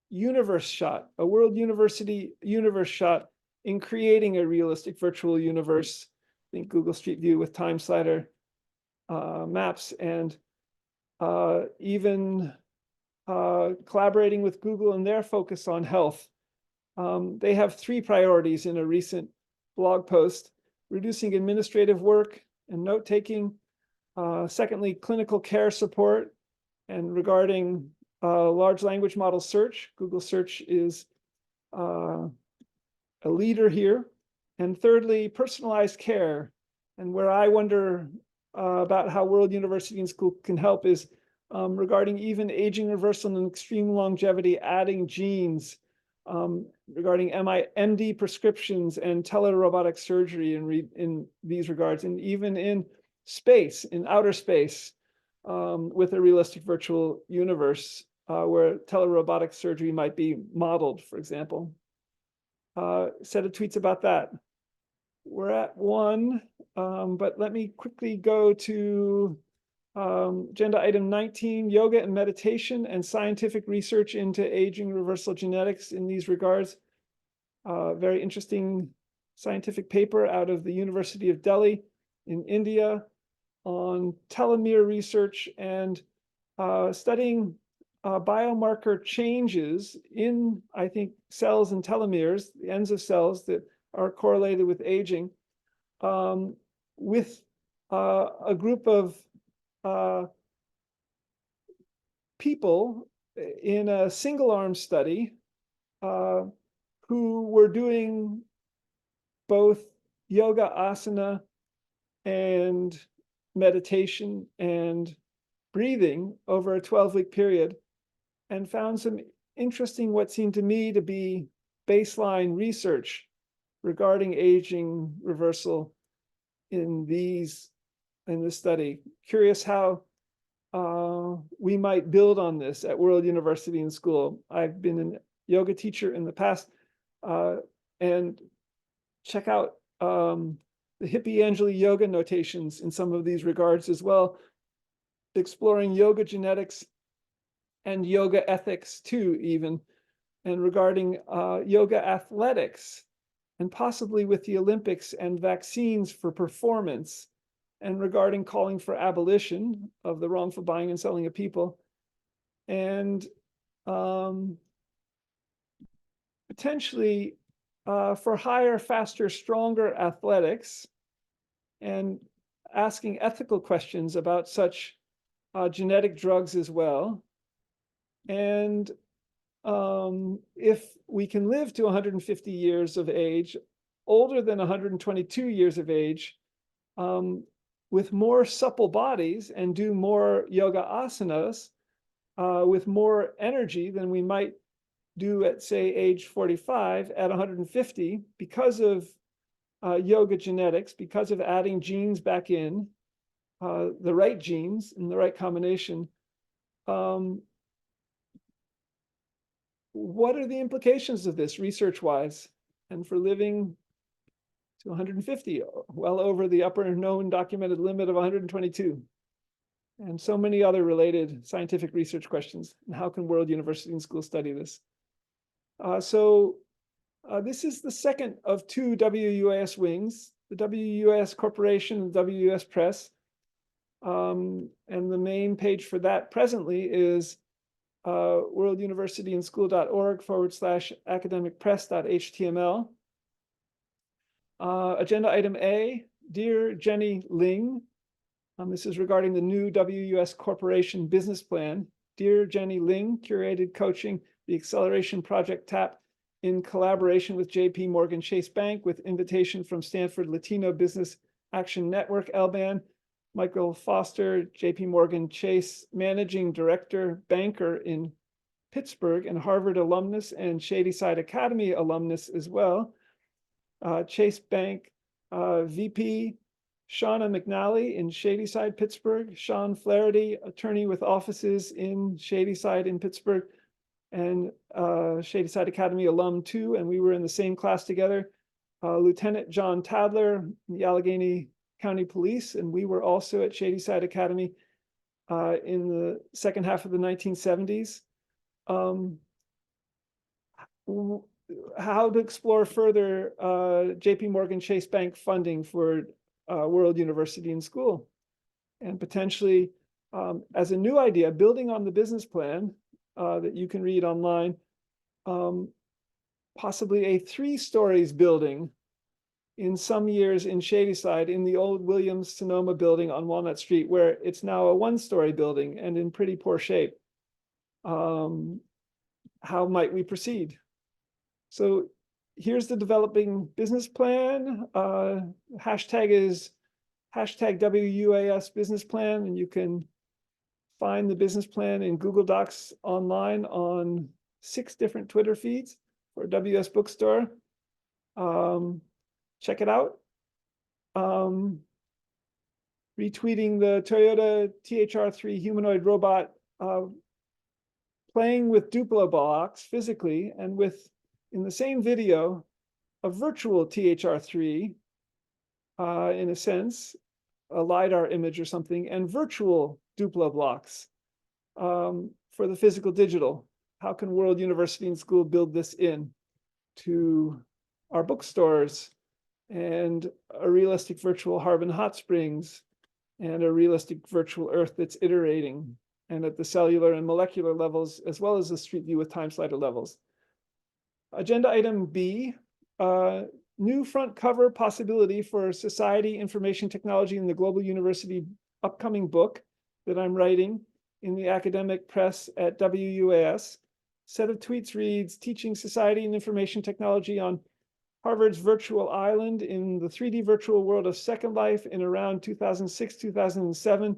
universe shot, a World University universe shot in creating a realistic virtual universe. I think Google Street View with time slider maps, and even collaborating with Google and their focus on health. They have 3 priorities in a recent blog post: reducing administrative work and note-taking, secondly, clinical care support, and regarding large language model search, Google search is a leader here, and thirdly, personalized care. And where I wonder about how World University and School can help is regarding even aging reversal and extreme longevity, adding genes, regarding MD prescriptions and telerobotic surgery in these regards, and even in space, in outer space, with a realistic virtual universe where telerobotic surgery might be modeled, for example. Set of tweets about that. We're at 1, but let me quickly go to agenda item 19, yoga and meditation and scientific research into aging reversal genetics in these regards. Very interesting scientific paper out of the University of Delhi in India on telomere research and studying biomarker changes in, I think, cells and telomeres, the ends of cells that are correlated with aging, with a group of people in a single-arm study who were doing both yoga, asana, and meditation and breathing over a 12-week period, and found some interesting, what seemed to me to be baseline research regarding aging reversal in this study. Curious how we might build on this at World University and School. I've been a yoga teacher in the past, and check out the hippie Anjali yoga notations in some of these regards as well, exploring yoga genetics and yoga ethics too, even, and regarding yoga athletics, and possibly with the Olympics and vaccines for performance, and regarding calling for abolition of the wrongful buying and selling of people, and potentially for higher, faster, stronger athletics, and asking ethical questions about such genetic drugs as well. And if we can live to 150 years of age, older than 122 years of age, with more supple bodies and do more yoga asanas with more energy than we might do at, say, age 45 at 150, because of yoga genetics, because of adding genes back in, the right genes in the right combination. What are the implications of this research-wise and for living to 150, well over the upper known documented limit of 122? And so many other related scientific research questions. And how can World University and School study this? This is the second of 2 WUaS wings, the WUaS Corporation and WUaS Press. And the main page for that presently is worlduniversityandschool.org/academicpress.html. Agenda item A, Dear Jenny Ling. This is regarding the new WUaS Corporation business plan. Dear Jenny Ling, curated coaching the Acceleration Project TAP in collaboration with JP Morgan Chase Bank, with invitation from Stanford Latino Business Action Network, LBAN, Michael Foster, JP Morgan Chase Managing Director, banker in Pittsburgh, and Harvard alumnus and Shadyside Academy alumnus as well. Chase Bank VP, Shauna McNally in Shadyside, Pittsburgh, Sean Flaherty, attorney with offices in Shadyside in Pittsburgh, and Shadyside Academy alum too, and we were in the same class together. Lieutenant John Tadler, the Allegheny County Police, and we were also at Shadyside Academy in the second half of the 1970s. How to explore further JP Morgan Chase Bank funding for World University and School, and potentially as a new idea, building on the business plan that you can read online, possibly a 3 stories building in some years in Shadyside, in the old Williams-Sonoma building on Walnut Street, where it's now a 1-story building and in pretty poor shape. How might we proceed? So here's the developing business plan. Hashtag is hashtag WUaS business plan, and you can find the business plan in Google Docs online on 6 different Twitter feeds for WS Bookstore. Check it out. Retweeting the Toyota THR3 humanoid robot playing with Duplo blocks physically, and with, in the same video, a virtual THR3, in a sense, a LiDAR image or something, and virtual Duplo blocks for the physical digital. How can World University and School build this in to our bookstores, and a realistic virtual Harbin Hot Springs, and a realistic virtual Earth that's iterating, and at the cellular and molecular levels, as well as the street view with time slider levels. Agenda item B, new front cover possibility for Society, Information Technology, and the Global University upcoming book that I'm writing in the academic press at WUaS. Set of tweets reads, Teaching Society and Information Technology on Harvard's Virtual Island in the 3D virtual world of Second Life in around 2006, 2007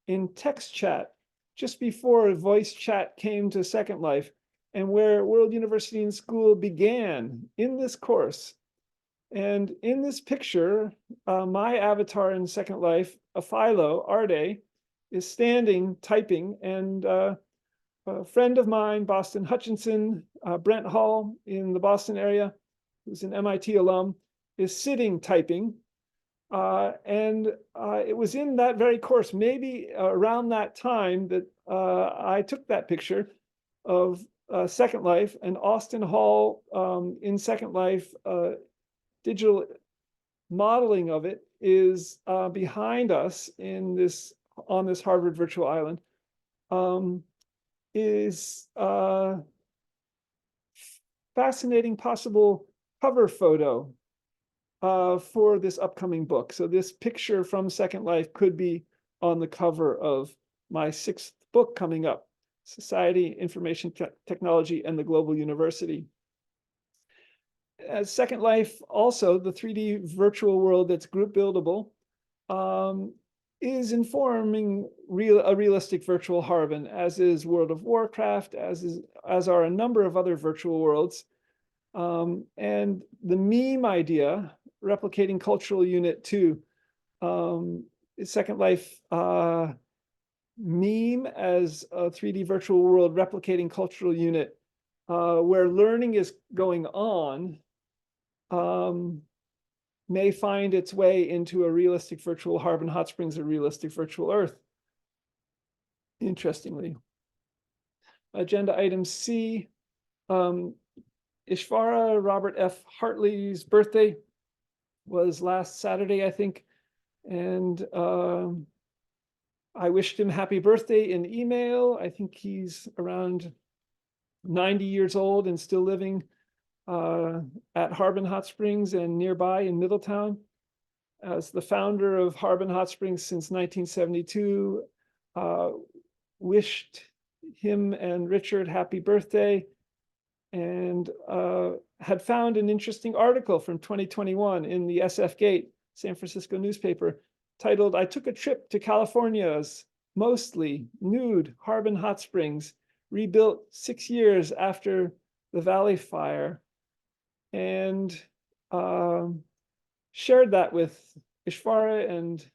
in text chat, just before voice chat came to Second Life, and where World University and School began in this course. And in this picture, my avatar in Second Life, Philo, Arde, is standing typing, and a friend of mine, Boston Hutchinson, Brent Hall in the Boston area, who's an MIT alum, is sitting typing. And it was in that very course, maybe around that time, that I took that picture of Second Life, and Austin Hall in Second Life, digital modeling of it is behind us in this, on this Harvard virtual island, is fascinating possible cover photo for this upcoming book. So this picture from Second Life could be on the cover of my 6th book coming up, Society, Information Technology, and the Global University. As Second Life, also the 3D virtual world that's group buildable, is informing a realistic virtual Harbin, as is World of Warcraft, as are a number of other virtual worlds. And the meme idea, replicating cultural unit 2, Second Life meme as a 3D virtual world replicating cultural unit, where learning is going on, may find its way into a realistic virtual Harbin Hot Springs, a realistic virtual Earth. Interestingly. Agenda item C, Ishvara Robert F. Hartley's birthday was last Saturday, I think, and I wished him happy birthday in email. I think he's around 90 years old and still living at Harbin Hot Springs and nearby in Middletown. As the founder of Harbin Hot Springs since 1972, wished him and Richard happy birthday, and had found an interesting article from 2021 in the SF Gate, San Francisco newspaper, titled, I took a trip to California's mostly nude Harbin Hot Springs, rebuilt 6 years after the Valley Fire, and shared that with Ishvara and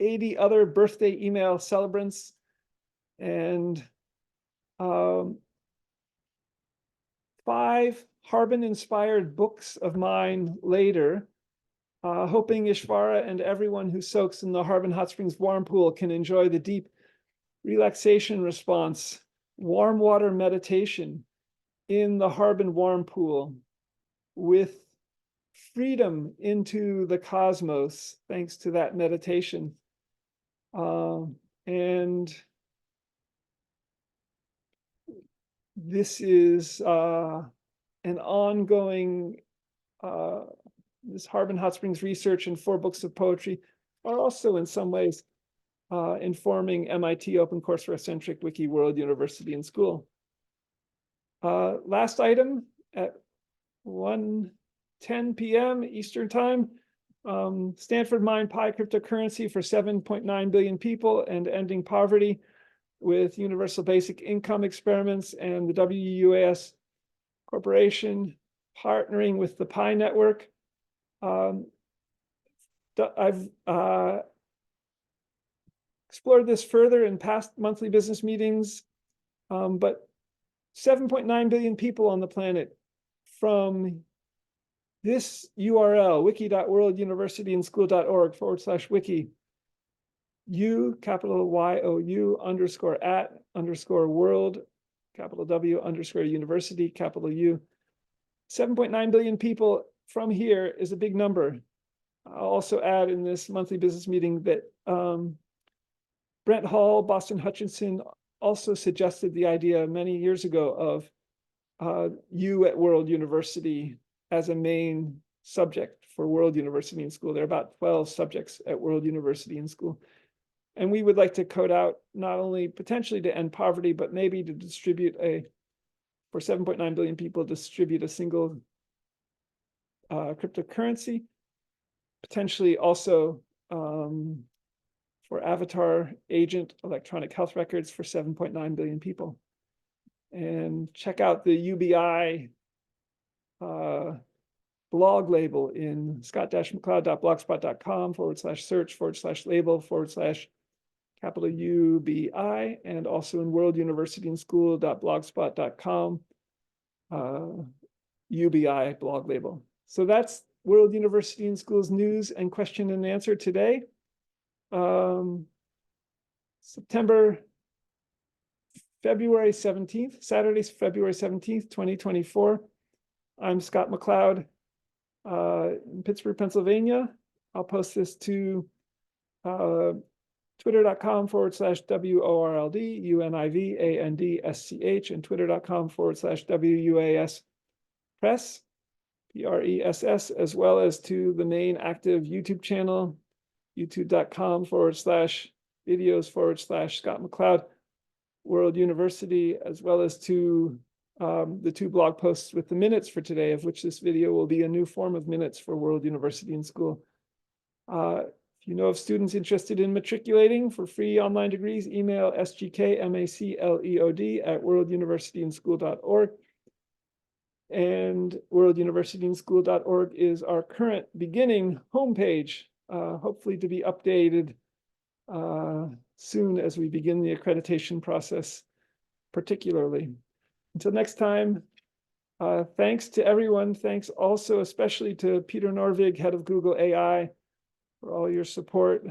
80 other birthday email celebrants. And 5 Harbin-inspired books of mine later, hoping Ishvara and everyone who soaks in the Harbin Hot Springs warm pool can enjoy the deep relaxation response, warm water meditation in the Harbin warm pool, with freedom into the cosmos, thanks to that meditation. And this is an ongoing, this Harbin Hot Springs research and 4 books of poetry are also in some ways informing MIT OpenCourseWare-centric Wiki World University and School. Last item at 1:10 p.m. Eastern Time, Stanford Mine Pi cryptocurrency for 7.9 billion people and ending poverty with universal basic income experiments, and the WUaS Corporation partnering with the Pi network. I've explored this further in past monthly business meetings, but 7.9 billion people on the planet from this URL, wiki.worlduniversityandschool.org/wiki, capital YOU _@_world, capital W _university, capital U. 7.9 billion people from here is a big number. I'll also add in this monthly business meeting that Brent Hall, Boston Hutchinson also suggested the idea many years ago of U at World University as a main subject for World University and School. There are about 12 subjects at World University and School. And we would like to code out not only potentially to end poverty, but maybe to distribute for 7.9 billion people, distribute a single cryptocurrency, potentially also for avatar agent electronic health records for 7.9 billion people. And check out the UBI blog label in scott-mccloud.blogspot.com/search/label/capital UBI, and also in worlduniversityandschool.blogspot.com UBI blog label. So that's World University and School's news and question and answer today. February 17th, Saturday, February 17th, 2024. I'm Scott MacLeod in Pittsburgh, Pennsylvania. I'll post this to twitter.com/WORLDUNIVANDSCH and twitter.com/WUaS Press, PRESS, as well as to the main active YouTube channel, youtube.com/videos/Scott MacLeod World University, as well as to the 2 blog posts with the minutes for today, of which this video will be a new form of minutes for World University and School. If you know of students interested in matriculating for free online degrees, email sgkmacleod@worlduniversityandschool.org. And worlduniversityandschool.org is our current beginning homepage, hopefully to be updated soon as we begin the accreditation process, particularly. Until next time, thanks to everyone. Thanks also especially to Peter Norvig, head of Google AI, for all your support.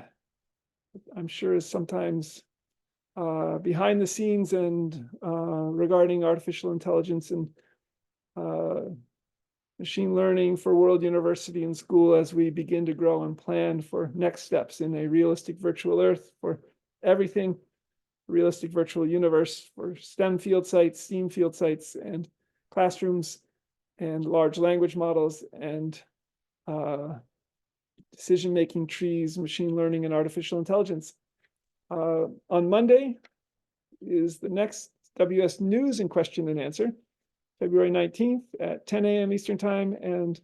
I'm sure is sometimes behind the scenes and regarding artificial intelligence and machine learning for World University and School as we begin to grow and plan for next steps in a realistic virtual Earth for everything, realistic virtual universe for STEM field sites, STEAM field sites, and classrooms, and large language models, and decision-making trees, machine learning, and artificial intelligence. On Monday is the next WS News and Question and Answer, February 19th at 10 a.m. Eastern Time, and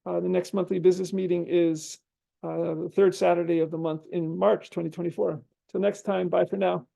the next monthly business meeting is the 3rd Saturday of the month in March 2024. Till next time, bye for now.